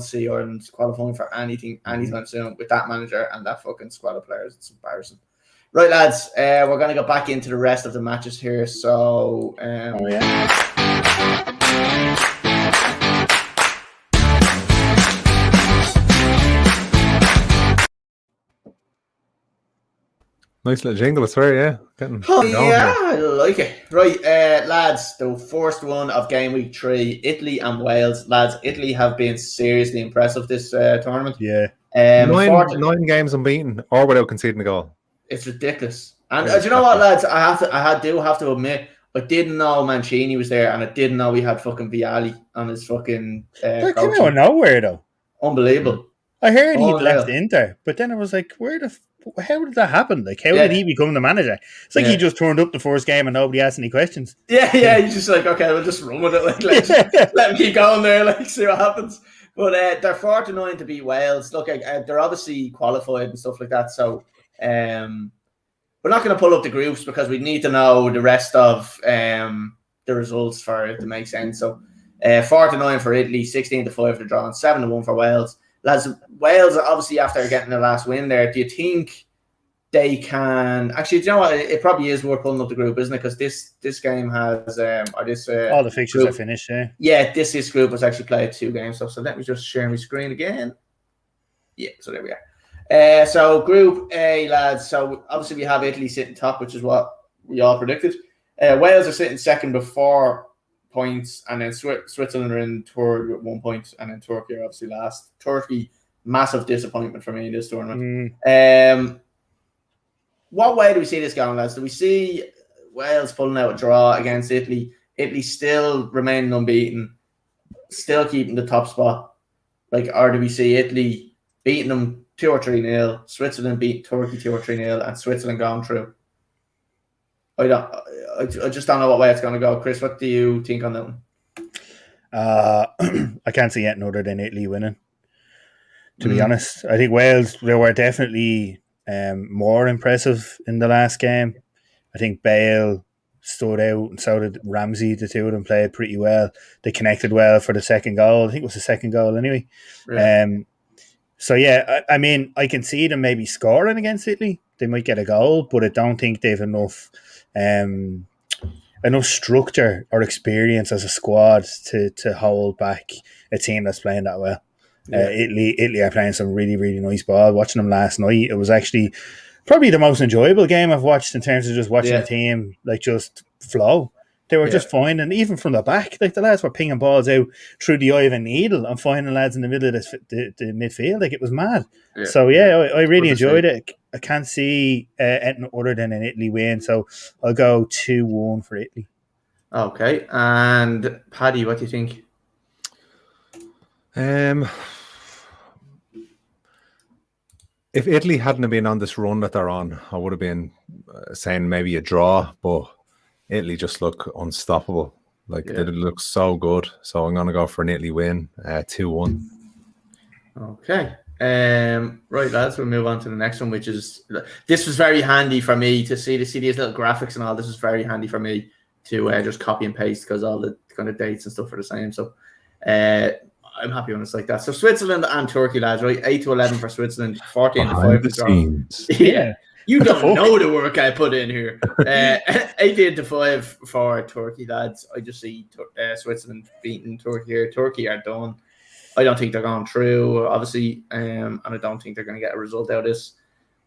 see Ireland qualifying for anything anytime soon with that manager and that fucking squad of players. It's embarrassing. Right, lads, we're going to go back into the rest of the matches here. So Nice little jingle, I swear, yeah. Oh, yeah, I like it. Right, lads, the first one of Game Week 3, Italy and Wales. Lads, Italy have been seriously impressive this tournament. Yeah. Nine games unbeaten, or without conceding a goal. It's ridiculous. And do you know what, lads? I do have to admit, I didn't know Mancini was there, and I didn't know he had fucking Vialli on his fucking. That came out of nowhere, though. Unbelievable. I heard he'd left Inter, but then I was like, how did that happen? Like, how did he become the manager? It's like he just turned up the first game and nobody asked any questions. Yeah, he's just like, okay, we'll just run with it. Like, let him keep going there, like, see what happens. But they're 4-9 to beat Wales. Look, they're obviously qualified and stuff like that. So we're not going to pull up the groups because we need to know the rest of the results for it to make sense. So 4-9 for Italy, 16-5 for draw, 7-1 for Wales. Lads, Wales, obviously, after getting the last win there, do you think they can... Actually, do you know what? It probably is worth pulling up the group, isn't it? Because this game has... all the fixtures are finished, yeah. Yeah, this group has actually played 2 games. So let me just share my screen again. Yeah, so there we are. So Group A, lads. So obviously we have Italy sitting top, which is what we all predicted. Wales are sitting second with 4 points, and then Switzerland are in third with 1 point, and then Turkey are obviously last. Turkey, massive disappointment for me in this tournament. What way do we see this going, lads? Do we see Wales pulling out a draw against Italy? Italy still remaining unbeaten, still keeping the top spot, or do we see Italy beating them 2 or 3-0, Switzerland beat Turkey 2 or 3-0, and Switzerland going through? I just don't know what way it's going to go. Chris, what do you think on that one? I can't see anything other than Italy winning, to be honest. I think Wales, they were definitely more impressive in the last game. I think Bale stood out, and so did Ramsey. The two of them played pretty well. They connected well for the second goal. I think it was the second goal anyway. Yeah. So, yeah, I mean, I can see them maybe scoring against Italy. They might get a goal, but I don't think they've enough structure or experience as a squad to hold back a team that's playing that well. Yeah. Italy are playing some really, really nice ball. Watching them last night, it was actually probably the most enjoyable game I've watched in terms of just watching a team just flow. They were just finding, even from the back, the lads were pinging balls out through the eye of a needle and finding lads in the middle of the midfield. It was mad. Yeah. So, I really enjoyed it. I can't see anything other than an Italy win. So, I'll go 2-1 for Italy. Okay. And, Paddy, what do you think? If Italy hadn't been on this run that they're on, I would have been saying maybe a draw, but Italy just look unstoppable. They look so good. So I'm going to go for an Italy win, 2-1. Okay. Right, lads, we'll move on to the next one, which is... This was very handy for me to see these little graphics and all. This was very handy for me to just copy and paste because all the kind of dates and stuff are the same. So I'm happy when it's like that. So Switzerland and Turkey, lads, right? 8-11 for Switzerland, 14-5. Yeah. You don't know the work I put in here. 18-5 for Turkey, lads. I just see Switzerland beating Turkey here. Turkey are done. I don't think they're going through, obviously, and I don't think they're going to get a result out of this.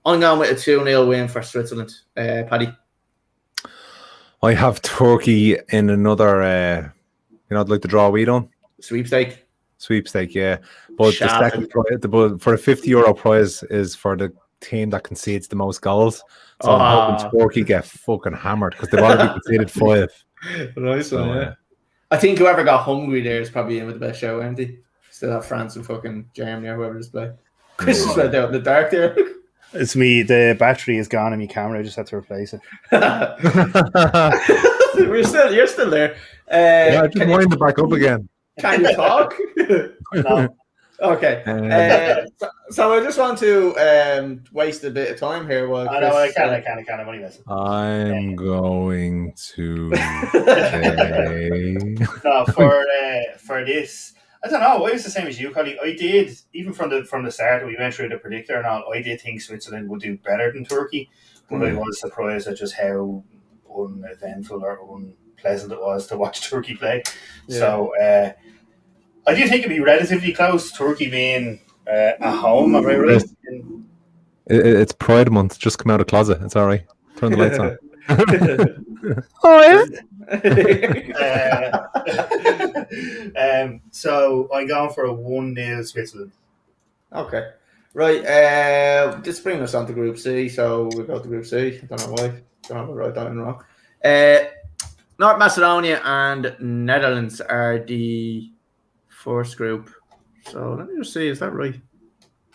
I'm going with a 2-0 win for Switzerland. Paddy? I have Turkey in another, like the draw we done. Sweepstake, yeah. But the second prize, for a €50 prize is for the team that concedes the most goals. So I'm hoping Turkey get fucking hammered because they've already conceded 5. Nice one, yeah. I think whoever got hungry there is probably in with the best show, empty. Still have France and fucking Germany or whoever just play. Chris is right out in the dark there. It's me. The battery is gone on my camera. I just had to replace it. You're still there. I just wind it back up again. Can you talk? No. Okay. So I just want to waste a bit of time here. While I can't. I'm only messing. I'm going to say... No, for this, I don't know. I was the same as you, Collie. I did, even from the start, we went through the predictor and all, I did think Switzerland would do better than Turkey, but I was surprised at just how uneventful or unpleasant it was to watch Turkey play. Yeah. So I do think it'd be relatively close, Turkey being at home. Am I right? It's Pride Month. Just come out of the closet. It's all right. Turn the lights on. Oh, yeah. So I'm going for a 1-0 Switzerland. Okay. Right. This brings us on to Group C. So we go to Group C. I don't know why. Don't have it right down wrong. North Macedonia and Netherlands are the first group. So let me just see. Is that right?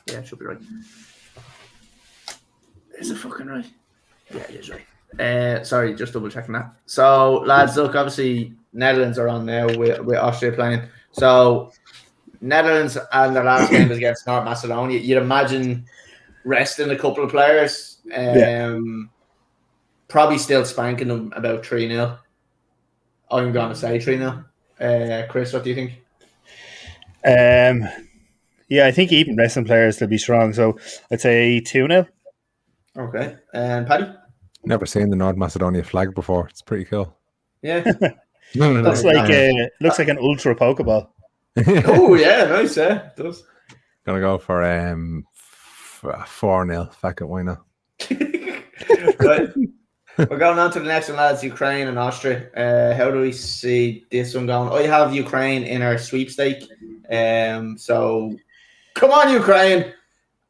Yeah, it should be right. Is it fucking right? Yeah, it is right. Sorry, just double checking that. So, lads, look, obviously, Netherlands are on now with Austria playing. So, Netherlands and their last game is against North Macedonia. You'd imagine resting a couple of players. Probably still spanking them about 3-0. I'm going to say 3-0. Chris, what do you think? Yeah, I think even resting players will be strong. So, I'd say 2-0. Okay. And Paddy? Never seen the North Macedonia flag before. It's pretty cool. Yeah. Looks like an ultra Pokeball. Oh, yeah, nice, yeah. It does. Gonna go for 4-0. Fuck it, why not? Right. We're going on to the next one, lads. Ukraine and Austria. How do we see this one going? I have Ukraine in our sweepstake. So come on, Ukraine.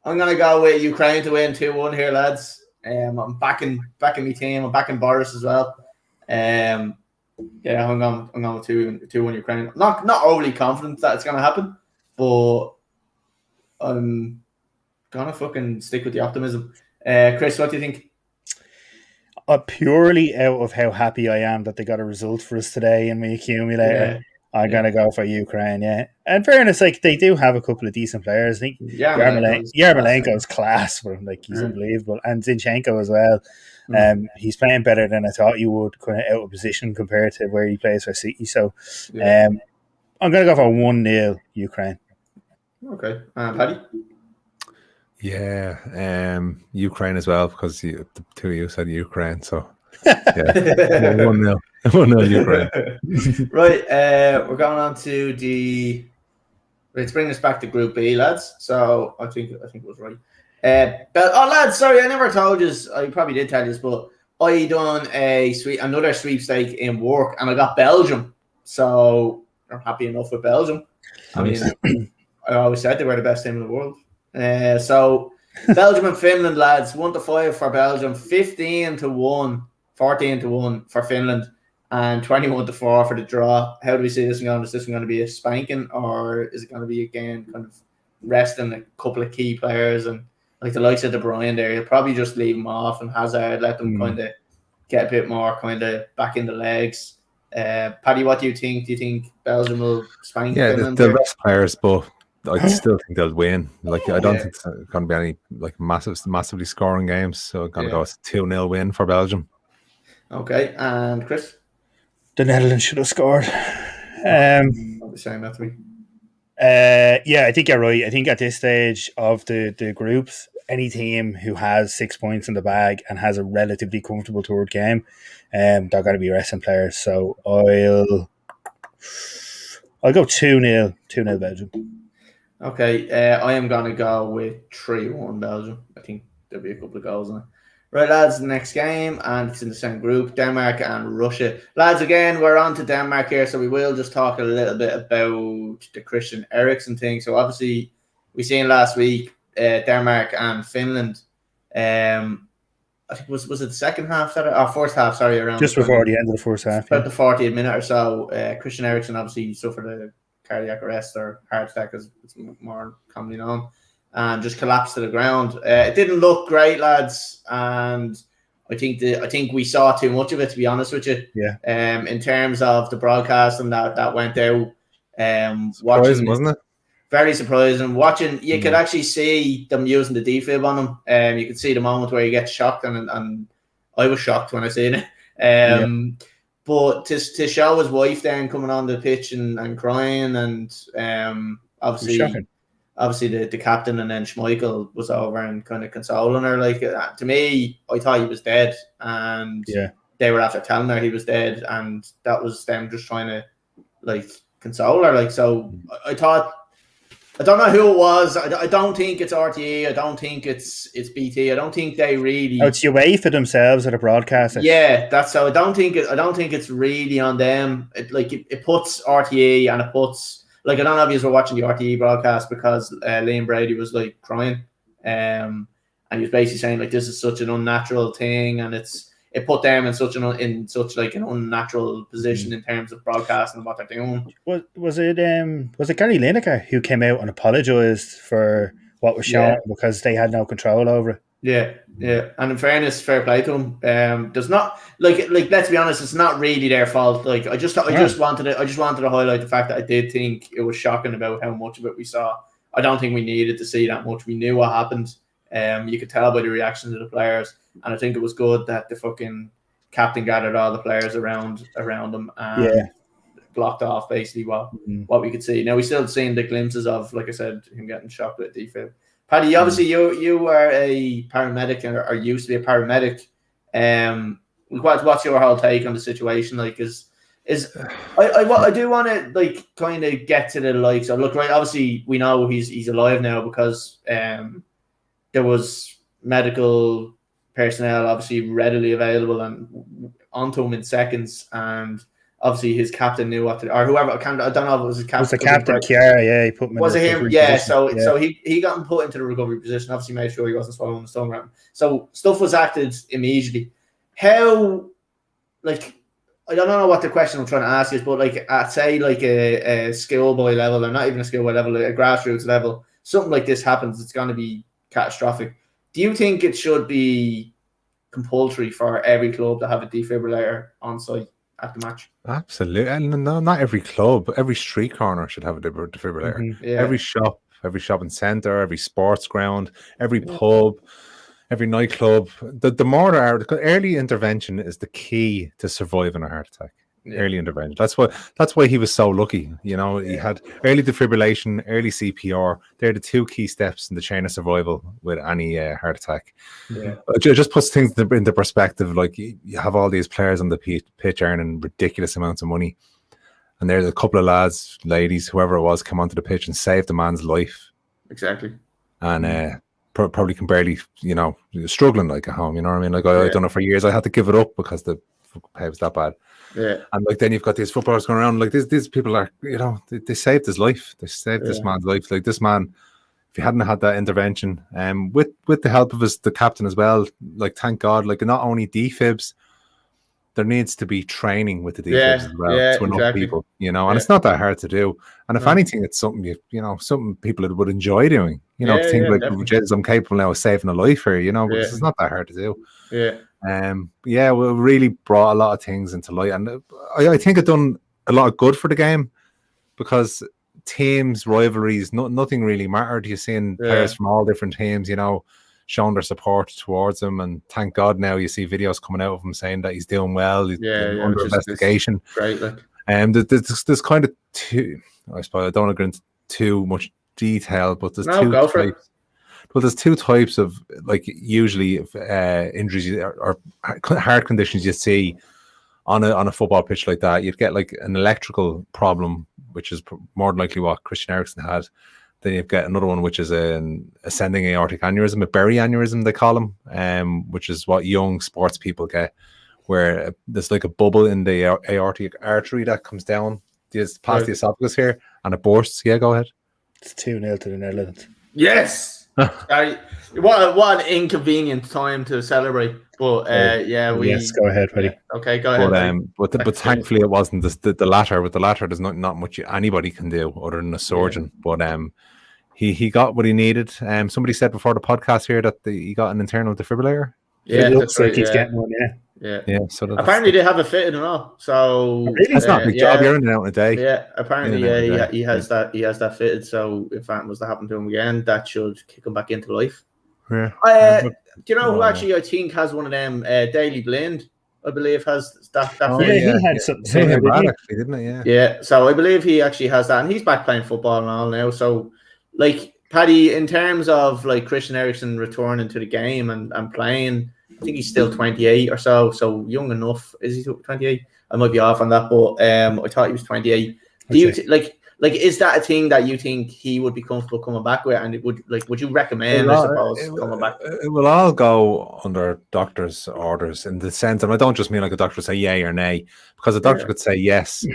I'm gonna go with Ukraine to win 2-1 here, lads. I'm backing my team. I'm backing Boris as well. Yeah, I'm going with 2-1 Ukraine. Not overly confident that it's gonna happen, but I'm gonna fucking stick with the optimism. Chris, what do you think? Purely out of how happy I am that they got a result for us today in my accumulator, I'm gonna go for Ukraine. Yeah, and fairness, like they do have a couple of decent players. I think Yarmolenko's class for him, like he's unbelievable, and Zinchenko as well. He's playing better than I thought you would, kind of out of position compared to where he plays for City. So, I'm gonna go for 1-0 Ukraine. Okay, Paddy. Yeah, Ukraine as well, because the two of you said Ukraine, so yeah, 1-0 Ukraine. Right, we're going on to let's bring us back to Group B, lads. So I think it was right. Lads, sorry, I never told you. I probably did tell you this, but I done another sweepstake in work, and I got Belgium. So I'm happy enough with Belgium. I mean, I always said they were the best team in the world. So Belgium and Finland, lads, 1-5 for Belgium, 15-1, 14-1 for Finland, and 21-4 for the draw. How do we see this one going? Is this one going to be a spanking, or is it going to be again kind of resting a couple of key players and like the likes of De Bruyne there? He'll probably just leave them off, and Hazard let them kind of get a bit more kind of back in the legs. Paddy, what do you think? Do you think Belgium will spank Finland? Yeah, the best players, but I still think they'll win. Like I don't think it's going to be any like massively scoring games. So I'm going to go 2-0 win for Belgium. Okay, and Chris? The Netherlands should have scored. Not the same, that's me. Yeah, I think you're right. I think at this stage of the groups, any team who has 6 points in the bag and has a relatively comfortable third game, they're going to be resting players. So I'll go 2-0 Belgium. Okay, I am going to go with 3-1 Belgium. I think there'll be a couple of goals in it. Right, lads, next game, and it's in the same group, Denmark and Russia. Lads, again, we're on to Denmark here, so we will just talk a little bit about the Christian Eriksen thing. So obviously, we seen last week, Denmark and Finland. I think was it the second half, or first half, sorry, around just before the end of the first half. About the 40th minute or so, Christian Eriksen obviously suffered a cardiac arrest or heart attack, as it's more commonly known, and just collapsed to the ground. It didn't look great, lads, and I think we saw too much of it, to be honest with you. Yeah. In terms of the broadcasting that went out, surprising, wasn't it? Very surprising. Watching, you could actually see them using the defib on him. You could see the moment where he gets shocked, and I was shocked when I seen it. But to show his wife then coming on the pitch and crying, and obviously the captain and then Schmeichel was over and kind of consoling her. Like, to me, I thought he was dead, and they were after telling her he was dead, and that was them just trying to like console her. Like, so I thought I don't know who it was. I don't think it's RTE. I don't think it's BT. I don't think they really. Oh, it's UEFA themselves or the broadcasters. Yeah, that's so. I don't think it's really on them. It puts RTE and it puts I don't know if you were watching the RTE broadcast because Liam Brady was like crying, and he was basically saying like this is such an unnatural thing, and it put them in such an unnatural position in terms of broadcasting and what they're doing. Was it Gary Lineker who came out and apologised for what was shown because they had no control over it? Yeah. And in fairness, fair play to them. There's not let's be honest, it's not really their fault. Like I just wanted to highlight the fact that I did think it was shocking about how much of it we saw. I don't think we needed to see that much. We knew what happened. You could tell by the reactions of the players, and I think it was good that the fucking captain gathered all the players around him and blocked off basically what we could see. Now we still seen the glimpses of, like I said, him getting shocked with defib. Paddy, obviously you are a paramedic or used to be a paramedic. What's your whole take on the situation? Like, I do want to kind of get to the likes. So look, right, obviously we know he's alive now because there was medical personnel obviously readily available and onto him in seconds, and obviously his captain knew what to, or whoever. I don't know if it was his captain. It was the captain, Kiara, he put him in was the it him? Yeah, so he got him put into the recovery position, obviously made sure he wasn't swallowing the stone around. So stuff was acted immediately. How, I don't know what the question I'm trying to ask is, but at say a schoolboy level, or not even a schoolboy level, a grassroots level, something like this happens, it's going to be catastrophic. Do you think it should be compulsory for every club to have a defibrillator on site at the match? Absolutely. And no, not every club. Every street corner should have a defibrillator. Mm-hmm. Yeah. Every shop, every shopping centre, every sports ground, every pub, every nightclub. The more there are, because early intervention is the key to surviving a heart attack. Yeah. Early intervention. That's why he was so lucky. You know, he had early defibrillation, early CPR. They're the two key steps in the chain of survival with any heart attack. Yeah. It just puts things into perspective. Like you have all these players on the pitch earning ridiculous amounts of money, and there's a couple of lads, ladies, whoever it was, come onto the pitch and saved the man's life. Exactly. And probably can barely, struggling at home. You know what I mean? I've done it for years. I had to give it up because the pay was that bad. Yeah, and then you've got these footballers going around these people are, they saved his life. They saved this man's life. Like this man, if he hadn't had that intervention, with the help of the captain as well, thank God, not only defibs, there needs to be training with the defibs as well to enough people, and it's not that hard to do. And if anything, it's something something people would enjoy doing. To think Jesus, I'm capable now of saving a life here, but it's not that hard to do. Yeah. We really brought a lot of things into light, and I think it done a lot of good for the game because teams, rivalries, nothing really mattered. You're seeing players from all different teams, showing their support towards him, and thank God now you see videos coming out of him saying that he's doing well. He's under investigation. Great, there's kind of two. I suppose I don't want to go into too much detail, but there's two types. Well, there's two types of usually injuries or heart conditions you see on a football pitch like that. You'd get an electrical problem, which is more than likely what Christian Eriksen had. Then you've got another one, which is an ascending aortic aneurysm, a Berry aneurysm they call them, which is what young sports people get, where there's a bubble in the aortic artery that comes down past the esophagus here, and it bursts. Yeah, go ahead. It's 2-0 to the Netherlands. Yes. What an inconvenient time to celebrate, but yes, go ahead, Paddy. Okay, go ahead. But thankfully it wasn't the latter. With the latter, there's not much anybody can do other than a surgeon. But he got what he needed. Somebody said before the podcast here that he got an internal defibrillator. Yeah, it looks like he's getting one. Yeah. So apparently they have it fitted and all. So that's not a big job. You're in and out in a day. Yeah. Apparently, he has that. He has that fitted. So if that was to happen to him again, that should kick him back into life. Yeah. Do you know who actually I think has one of them? Daily Blind, I believe, has that. He had something similar, didn't he? Yeah. So I believe he actually has that, and he's back playing football and all now. So, Paddy, in terms of Christian Eriksen returning to the game and playing, I think he's still 28 or so young enough. Is he 28? I might be off on that, but I thought he was 28. Do you Like, is that a thing that you think he would be comfortable coming back with? And would you recommend, I suppose, coming back? It will all go under doctor's orders in the sense, and I don't just mean like a doctor say yay or nay, because a doctor could say yes,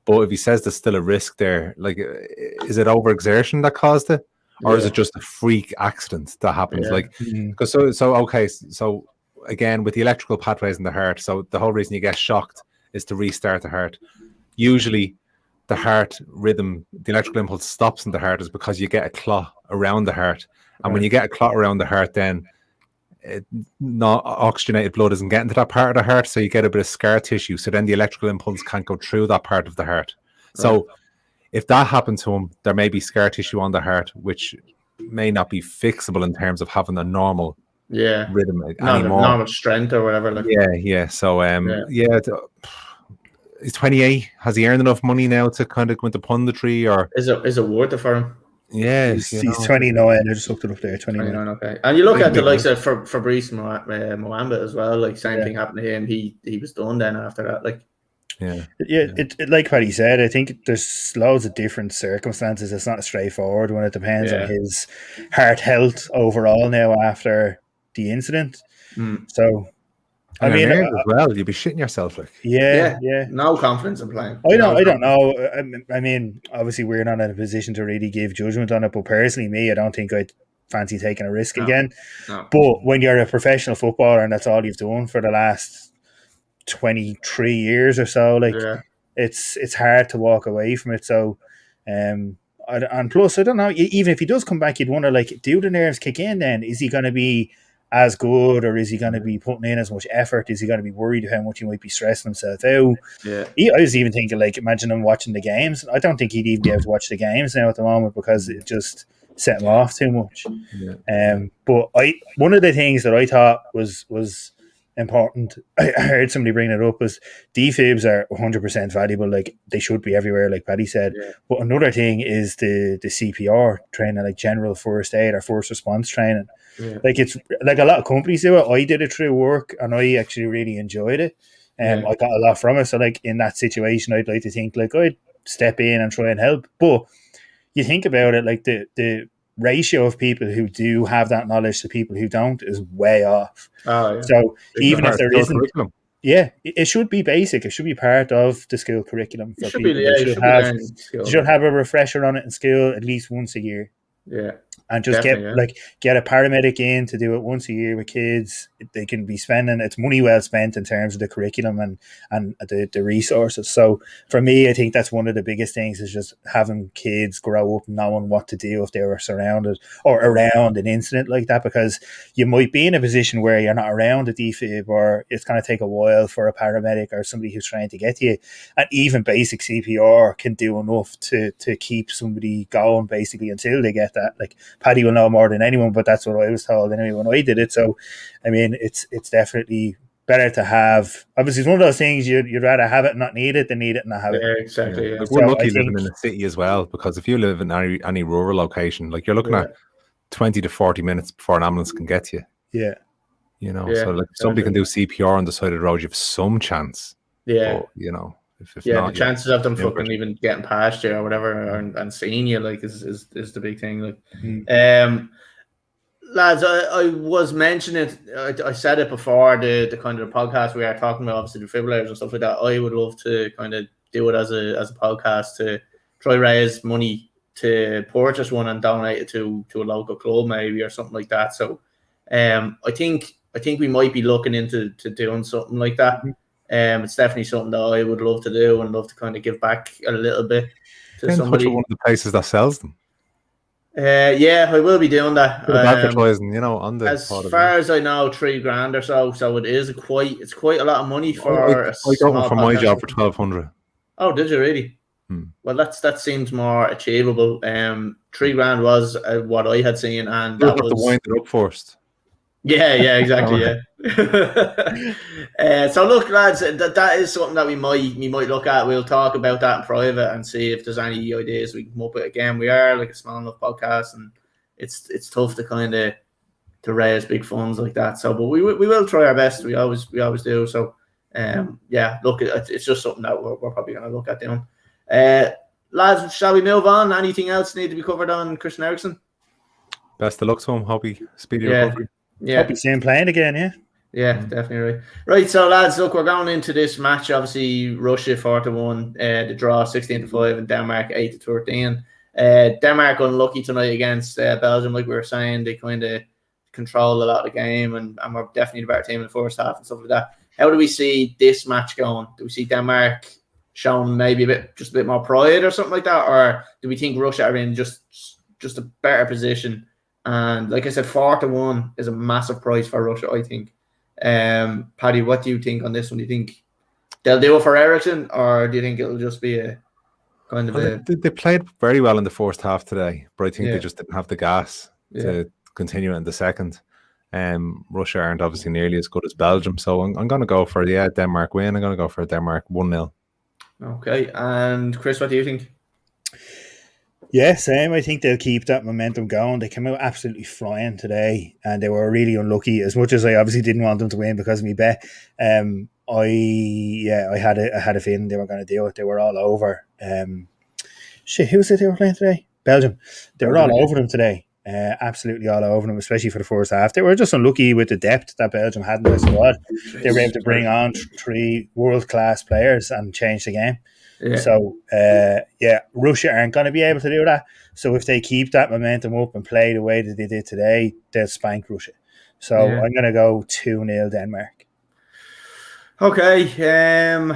but if he says there's still a risk there, like, is it overexertion that caused it, or is it just a freak accident that happens? Like, because so again, with the electrical pathways in the heart, so the whole reason you get shocked is to restart the heart. Usually the heart rhythm, the electrical impulse stops in the heart is because you get a clot around the heart. And when you get a clot around the heart, then not oxygenated blood isn't getting to that part of the heart, so you get a bit of scar tissue. So then the electrical impulse can't go through that part of the heart. So if that happened to him, there may be scar tissue on the heart, which may not be fixable in terms of having a normal rhythm anymore. Normal strength or whatever. Like. So he's 28. Has he earned enough money now to kind of go into punditry, or is it worth it for him? Yeah, he's 29. I just looked it up there. 29. Okay. And you look at the likes of Fabrice Muamba as well. Like, same thing happened to him. He was done then after that. Like, it like Paddy said, I think there's loads of different circumstances. It's not a straightforward one. It depends on his heart health overall now after the incident. So. I mean, as well, you'd be shitting yourself, like. Yeah. No confidence in playing. I don't know. I mean, obviously, we're not in a position to really give judgment on it. But personally, I don't think I'd fancy taking a risk again. No. But when you're a professional footballer and that's all you've done for the last 23 years or so, like, it's hard to walk away from it. So, and plus, I don't know. Even if he does come back, you'd wonder, like, do the nerves kick in? Then is he going to be as good, or is he going to be putting in as much effort? Is he going to be worried how much he might be stressing himself out? I was even thinking, like, imagine him watching the games. I don't think he'd even be able to watch the games now at the moment because it just set him off too much. But one of the things that I thought was important, I heard somebody bring it up, was defibs are 100% valuable. Like, they should be everywhere, like Paddy said. But another thing is the CPR training, like general first aid or first response training. Like, it's like a lot of companies do it. I did it through work and I actually really enjoyed it. I got a lot from it. So, like, in that situation, I'd like to think, like, I'd step in and try and help. But you think about it, like, the ratio of people who do have that knowledge to people who don't is way off. So even if there isn't, it should be basic. It should be part of the school curriculum for people. You should have a refresher on it in school at least once a year. And just get a paramedic in to do it once a year with kids. They can be spending, it's money well spent in terms of the curriculum and the resources. So for me, I think that's one of the biggest things, is just having kids grow up knowing what to do if they were surrounded or around an incident like that, because you might be in a position where you're not around a defib, or it's going to take a while for a paramedic or somebody who's trying to get to you. And even basic CPR can do enough to keep somebody going basically until they get that. Like, Paddy will know more than anyone, but that's what I was told anyway when I did it. So, I mean, it's definitely better to have. Obviously, it's one of those things you'd rather have it and not need it than need it and not have it. Exactly. Like, we're lucky living in the city as well, because if you live in any rural location, like, you're looking at 20 to 40 minutes before an ambulance can get you. So, like, if somebody can do CPR on the side of the road, you have some chance. But, you know, if not, the chances of them fucking even getting past you or whatever and seeing you, like, is the big thing. Like, lads, I was mentioning it. I said it before the kind of the podcast we are talking about, obviously defibrillators and stuff like that. I would love to kind of do it as a podcast to try raise money to purchase one and donate it to a local club maybe or something like that. So, I think we might be looking into doing something like that. It's definitely something that I would love to do and love to kind of give back a little bit to somebody. One of the places that sells them. I will be doing that. Advertising, on the. As far as I know, $3,000 or so. So it's quite a lot of money for. I got one for my job for $1,200. Oh, did you really? Well, that seems more achievable. $3,000 was what I had seen, and that was the wind it up first. Yeah, exactly. So look, lads, that is something that we might look at. We'll talk about that in private and see if there's any ideas we can come up with. Again, we are like a small enough podcast, and it's tough to kind of to raise big funds like that. So, but we will try our best. We always do. So, look, it's just something that we're probably going to look at doing. lads, shall we move on? Anything else need to be covered on Christian Eriksen? Best of luck to him. Hope he speedy recovery. Hope you see him playing again, yeah? Yeah, definitely right. Right, so lads, look, we're going into this match. Obviously, Russia 4-1, the draw 16-5, and Denmark 8-13. Denmark unlucky tonight against Belgium, like we were saying. They kind of control a lot of the game, and we're definitely the better team in the first half and stuff like that. How do we see this match going? Do we see Denmark showing maybe a bit more pride or something like that, or do we think Russia are in just a better position? And like I said, 4-1 is a massive prize for Russia, I think. Paddy, what do you think on this one? Do you think they'll do it for Eriksen, or do you think it'll just be a kind of They played very well in the first half today, but I think they just didn't have the gas to continue it in the second. Russia aren't obviously nearly as good as Belgium, so I'm going to go for Denmark win. I'm going to go for Denmark 1-0. Okay, and Chris, what do you think? Yeah, same. I think they'll keep that momentum going. They came out absolutely flying today, and they were really unlucky. As much as I obviously didn't want them to win because of me bet, I had a feeling they were going to do it. They were all over. Who was it they were playing today? Belgium. They were all over them today. Absolutely all over them, especially for the first half. They were just unlucky with the depth that Belgium had in their squad. They were able to bring on 3 world-class players and change the game. Yeah. So, Russia aren't going to be able to do that. So if they keep that momentum up and play the way that they did today, they'll spank Russia. So I'm going to go 2-0 Denmark. Okay. I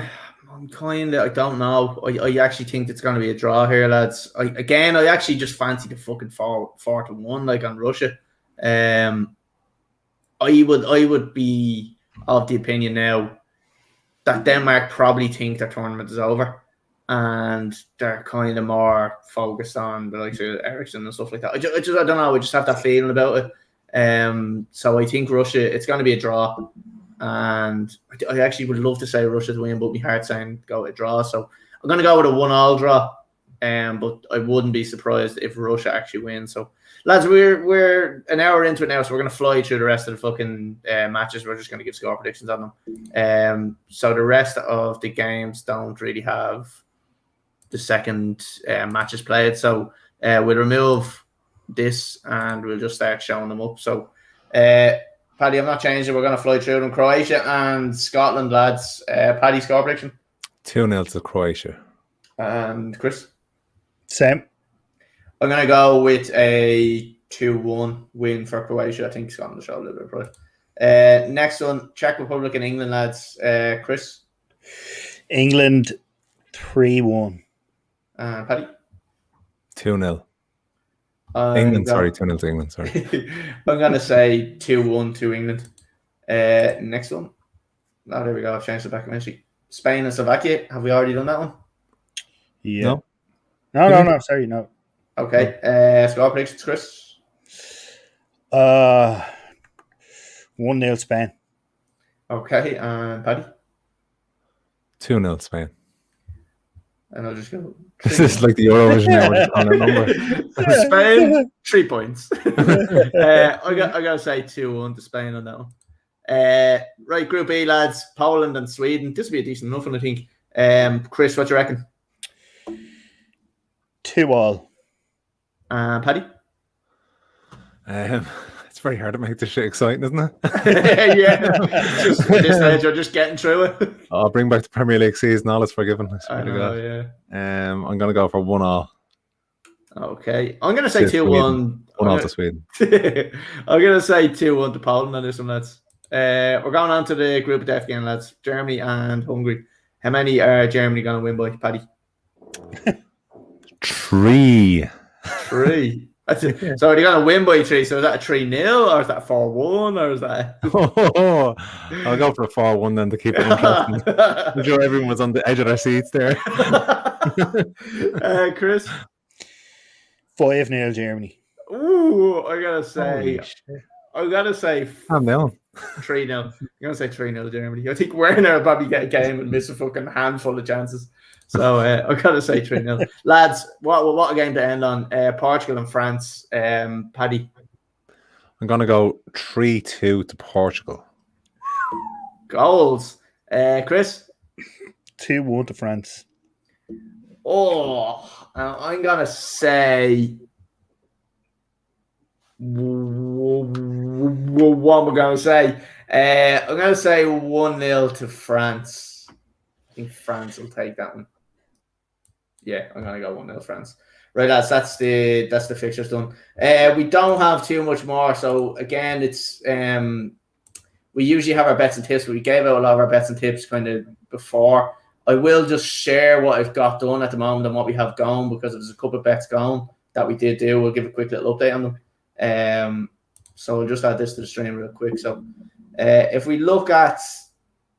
don't know. I actually think it's going to be a draw here, lads. I actually just fancy the fucking 4-1 like on Russia. I would be of the opinion now that Denmark probably think their tournament is over, and they're kind of more focused on the likes of Eriksen and stuff like that. I don't know. I just have that feeling about it. So I think Russia, it's going to be a draw. And I actually would love to say Russia to win, but my heart's saying go a draw. So I'm going to go with a 1-1 draw. But I wouldn't be surprised if Russia actually wins. So, lads, we're an hour into it now, so we're going to fly through the rest of the fucking matches. We're just going to give score predictions on them. So the rest of the games don't really have the second matches played. So we'll remove this and we'll just start showing them up. So, Paddy, I'm not changing. We're going to fly through them. Croatia and Scotland, lads. Paddy, score prediction? 2-0 to Croatia. And Chris? Same. I'm going to go with a 2-1 win for Croatia. I think Scotland will show a little bit of pride. Next one, Czech Republic and England, lads. Chris? England 3-1. Paddy? 2-0. England, sorry, 2-0 to England, sorry. I'm going to say 2-1 to England. Next one. Oh, there we go. I've changed it back eventually. Spain and Slovakia. Have we already done that one? Yeah. No, sorry, no. Okay. Score predictions, Chris? 1-0 Spain. Okay, and Paddy? 2-0 Spain. And I'll just go. This is like the Eurovision now. We're just on a number. Spain, 3 points. I got to say 2-1 to Spain on that one. Right, Group E, lads. Poland and Sweden. This will be a decent enough one, I think. Chris, what do you reckon? 2-2. Paddy? It's very hard to make this shit exciting, isn't it? Yeah. Just at this stage, you're just getting through it. I'll bring back the Premier League season. All is forgiven. I know, yeah. I'm going to go for 1-1. Okay. I'm going to say 2-1. 1-0 to Sweden. I'm going to say 2-1 to Poland on this one, lads. We're going on to the group of death again, lads. Germany and Hungary. How many are Germany going to win by, Paddy? 3. 3. So are they going to win by 3? So is that a 3-0 or is that a 4-1 or is that? I'll go for a 4-1 then to keep it interesting. I'm sure everyone was on the edge of their seats there. Chris? 5-0 Germany. Ooh, I gotta say 3-0. 3-0. I'm gonna say 3-0 Germany. I think Werner will probably get a game and miss a fucking handful of chances. So I gotta say 3-0. Lads, what a game to end on. Portugal and France. Paddy? I'm gonna go 3-2 to Portugal. Goals. Chris? 2-1 to France. Oh, I'm gonna say. What am I gonna say? I'm gonna say 1-0 to France. I think France will take that one. Yeah, I'm gonna go 1-0 France. Right, that's the fixtures done. We don't have too much more. So again, it's we usually have our bets and tips, but we gave out a lot of our bets and tips kind of before. I will just share what I've got done at the moment and what we have going, because there's a couple of bets going that we did do. We'll give a quick little update on them. So I'll just add this to the stream real quick. So if we look at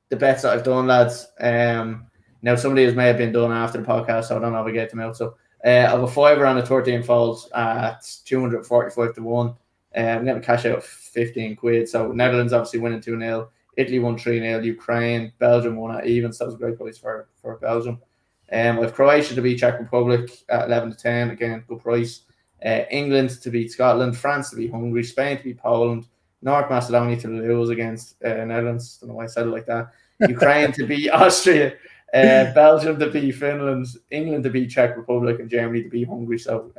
the bets that I've done, lads, now some of these may have been done after the podcast, so I don't know if I get them out. So I have a fiver on the 13 folds at 245 to 1. I'm going to cash out 15 quid. So Netherlands obviously winning 2-0. Italy won 3-0. Ukraine, Belgium won at even. So that was a great price for Belgium. We have Croatia to beat Czech Republic at 11 to 10. Again, good price. England to beat Scotland. France to beat Hungary. Spain to beat Poland. North Macedonia to lose against Netherlands. Don't know why I said it like that. Ukraine to beat Austria. Belgium to beat Finland, England to beat Czech Republic, and Germany to beat Hungary. So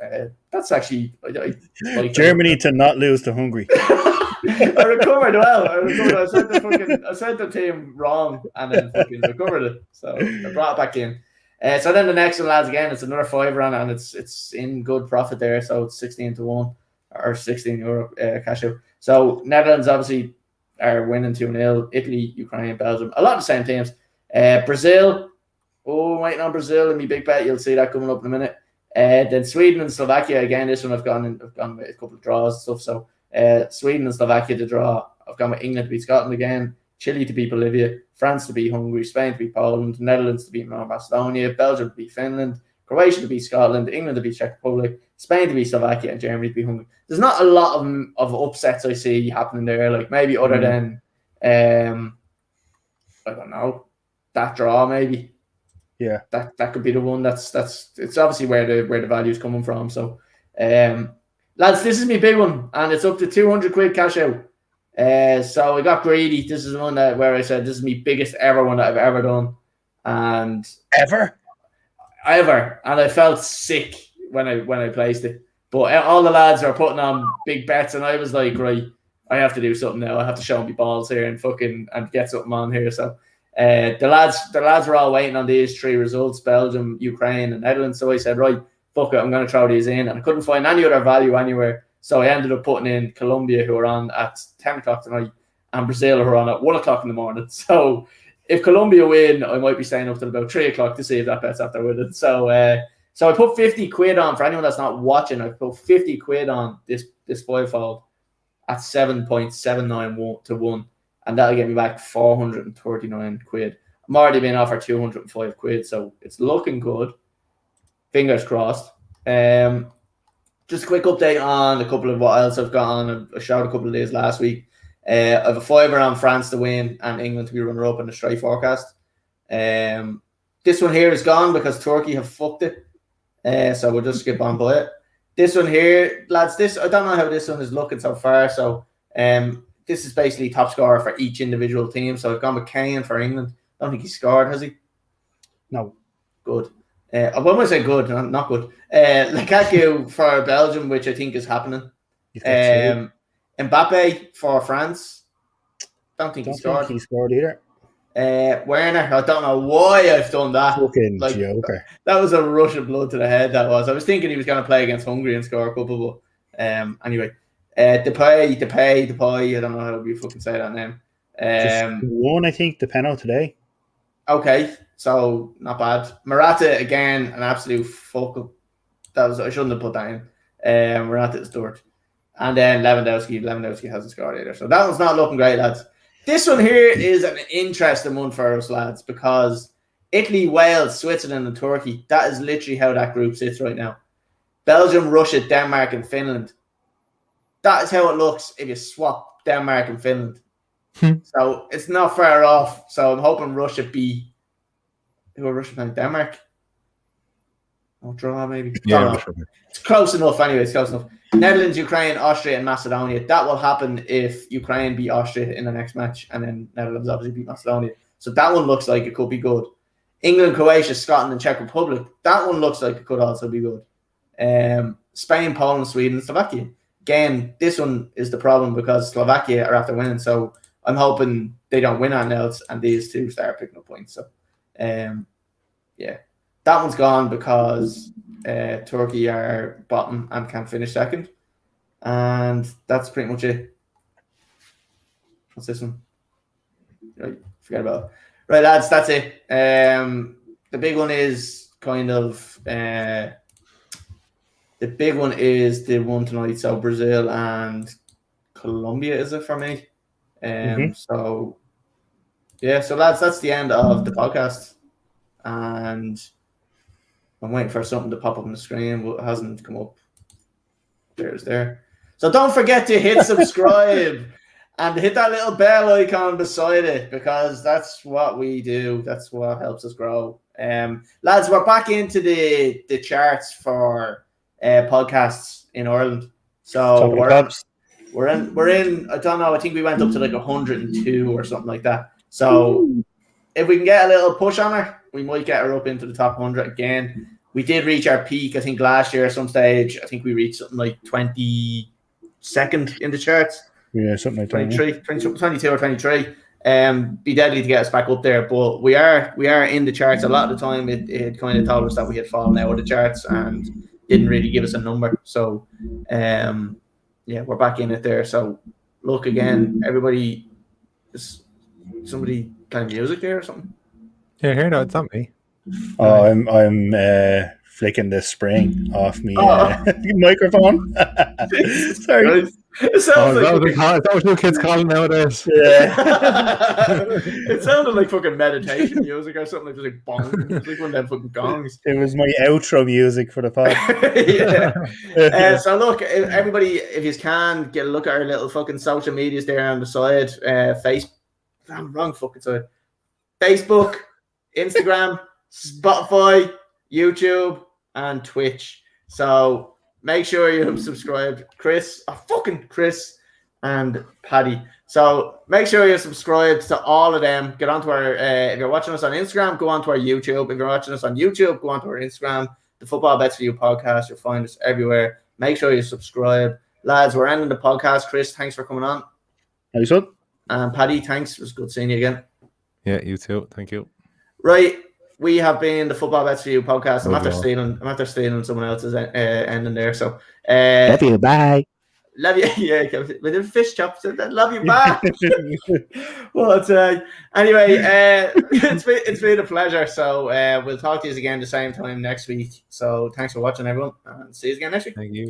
that's actually I like Germany to not lose to Hungary. I recovered well. I said the team wrong and then fucking recovered it. So I brought it back in. So then the next one, lads, again, it's another fiver on it, and it's in good profit there. So it's 16 to 1 or €16 cash out. So Netherlands obviously are winning 2-0. Italy, Ukraine, Belgium, a lot of the same teams. Brazil, waiting on Brazil and me big bet. You'll see that coming up in a minute. Then Sweden and Slovakia again. This one I've gone with a couple of draws and stuff. So Sweden and Slovakia to draw. I've gone with England to beat Scotland again. Chile to beat Bolivia. France to beat Hungary. Spain to beat Poland. Netherlands to beat North Macedonia. Belgium to beat Finland. Croatia to beat Scotland. England to beat Czech Republic. Spain to beat Slovakia, and Germany to beat Hungary. There's not a lot of upsets I see happening there. Like maybe other than I don't know. That draw maybe, yeah, that could be the one. That's it's obviously where the value is coming from. So, lads, this is my big one, and it's up to 200 quid cash out. So I got greedy. This is the one where I said this is my biggest ever one that I've ever done, and ever, and I felt sick when I placed it. But all the lads are putting on big bets, and I was like, right, I have to do something now. I have to show me balls here and get something on here. So. The lads were all waiting on these three results: Belgium, Ukraine, and Netherlands. So I said, right, fuck it, I'm going to throw these in. And I couldn't find any other value anywhere. So I ended up putting in Colombia, who are on at 10 o'clock tonight, and Brazil, who are on at 1 o'clock in the morning. So if Colombia win, I might be staying up till about 3 o'clock to see if that bet's after winning. So I put 50 quid on. For anyone that's not watching, I put 50 quid on this fivefold at 7.791 to 1. And that'll get me back 439 quid. I'm already being offered 205 quid, so it's looking good. Fingers crossed. Just a quick update on a couple of what else I've got on. I showed a couple of days last week. I have a fiver on France to win and England to be runner-up in the straight forecast. This one here is gone because Turkey have fucked it. So we'll just skip on by it. This one here, lads, I don't know how this one is looking so far. So this is basically top scorer for each individual team. So I've gone with Kane for England. I don't think he scored, has he? No. Good. When I say good, not good. Lukaku for Belgium, which I think is happening. Mbappe for France. Don't think he scored. He scored either. Werner, I don't know why I've done that. Fucking joker. That was a rush of blood to the head, that was. I was thinking he was going to play against Hungary and score a couple, but anyway. Depay, I don't know how you fucking say that name. Just won, I think, the penalty today. Okay, so not bad. Morata, again, an absolute fuck up. I shouldn't have put that in. Morata is dirt. And then Lewandowski hasn't scored either. So that one's not looking great, lads. This one here is an interesting one for us, lads, because Italy, Wales, Switzerland, and Turkey, that is literally how that group sits right now. Belgium, Russia, Denmark, and Finland. That is how it looks if you swap Denmark and Finland. So it's not far off. So I'm hoping Russia beat. Who are Russia playing? Denmark? I'll draw maybe. Yeah, it's close enough anyway. It's close enough. Netherlands, Ukraine, Austria, and Macedonia. That will happen if Ukraine beat Austria in the next match, and then Netherlands obviously beat Macedonia. So that one looks like it could be good. England, Croatia, Scotland, and Czech Republic. That one looks like it could also be good. Spain, Poland, Sweden, Slovakia. Again, this one is the problem because Slovakia are after winning. So I'm hoping they don't win on else and these two start picking up points. So, yeah, that one's gone because Turkey are bottom and can't finish second. And that's pretty much it. What's this one? Right, forget about it. Right, lads, that's it. The big one is kind of the big one is the one tonight. So Brazil and Colombia is it for me? So yeah, so lads, that's the end of the podcast. And I'm waiting for something to pop up on the screen, but it hasn't come up. There's there. So don't forget to hit subscribe and hit that little bell icon beside it because that's what we do. That's what helps us grow. Lads, we're back into the charts for podcasts in Ireland. So we're in. I don't know. I think we went up to like 102 or something like that. So if we can get a little push on her, we might get her up into the top 100 again. We did reach our peak, I think, last year at some stage. I think we reached something like 22nd in the charts. Yeah, something like 22 or 23. Be deadly to get us back up there, but we are in the charts. A lot of the time, it kind of told us that we had fallen out of the charts and didn't really give us a number. So, yeah, we're back in it there. So, look again, everybody. Is somebody playing music there or something? Yeah, here, no, it's not me. Oh, I'm flicking the spring off me microphone. Sorry. It sounds that was new kids calling nowadays. Yeah. It sounded like fucking meditation music or something. Like just like bongs. It's like one of them fucking gongs. It was my outro music for the pod. Yeah. So look, everybody, if you can get a look at our little fucking social medias there on the side. Wrong fucking side. Facebook, Instagram, Spotify, YouTube, and Twitch. So make sure you subscribe. Chris and Paddy. So make sure you subscribe to all of them. Get onto our if you're watching us on Instagram, go onto our YouTube. If you're watching us on YouTube, go onto our Instagram, the Footballbets4u podcast. You'll find us everywhere. Make sure you subscribe. Lads, we're ending the podcast. Chris, thanks for coming on. Nice one. And Paddy, thanks. It was good seeing you again. Yeah, you too. Thank you. Right. We have been the Footballbets4u podcast. I'm after stealing someone else's ending there. So love you, bye. Love you. Yeah, with the fish chops. Love you, bye. Well, anyway, it's been a pleasure. So we'll talk to you again the same time next week. So thanks for watching, everyone, and see you again next week. Thank you.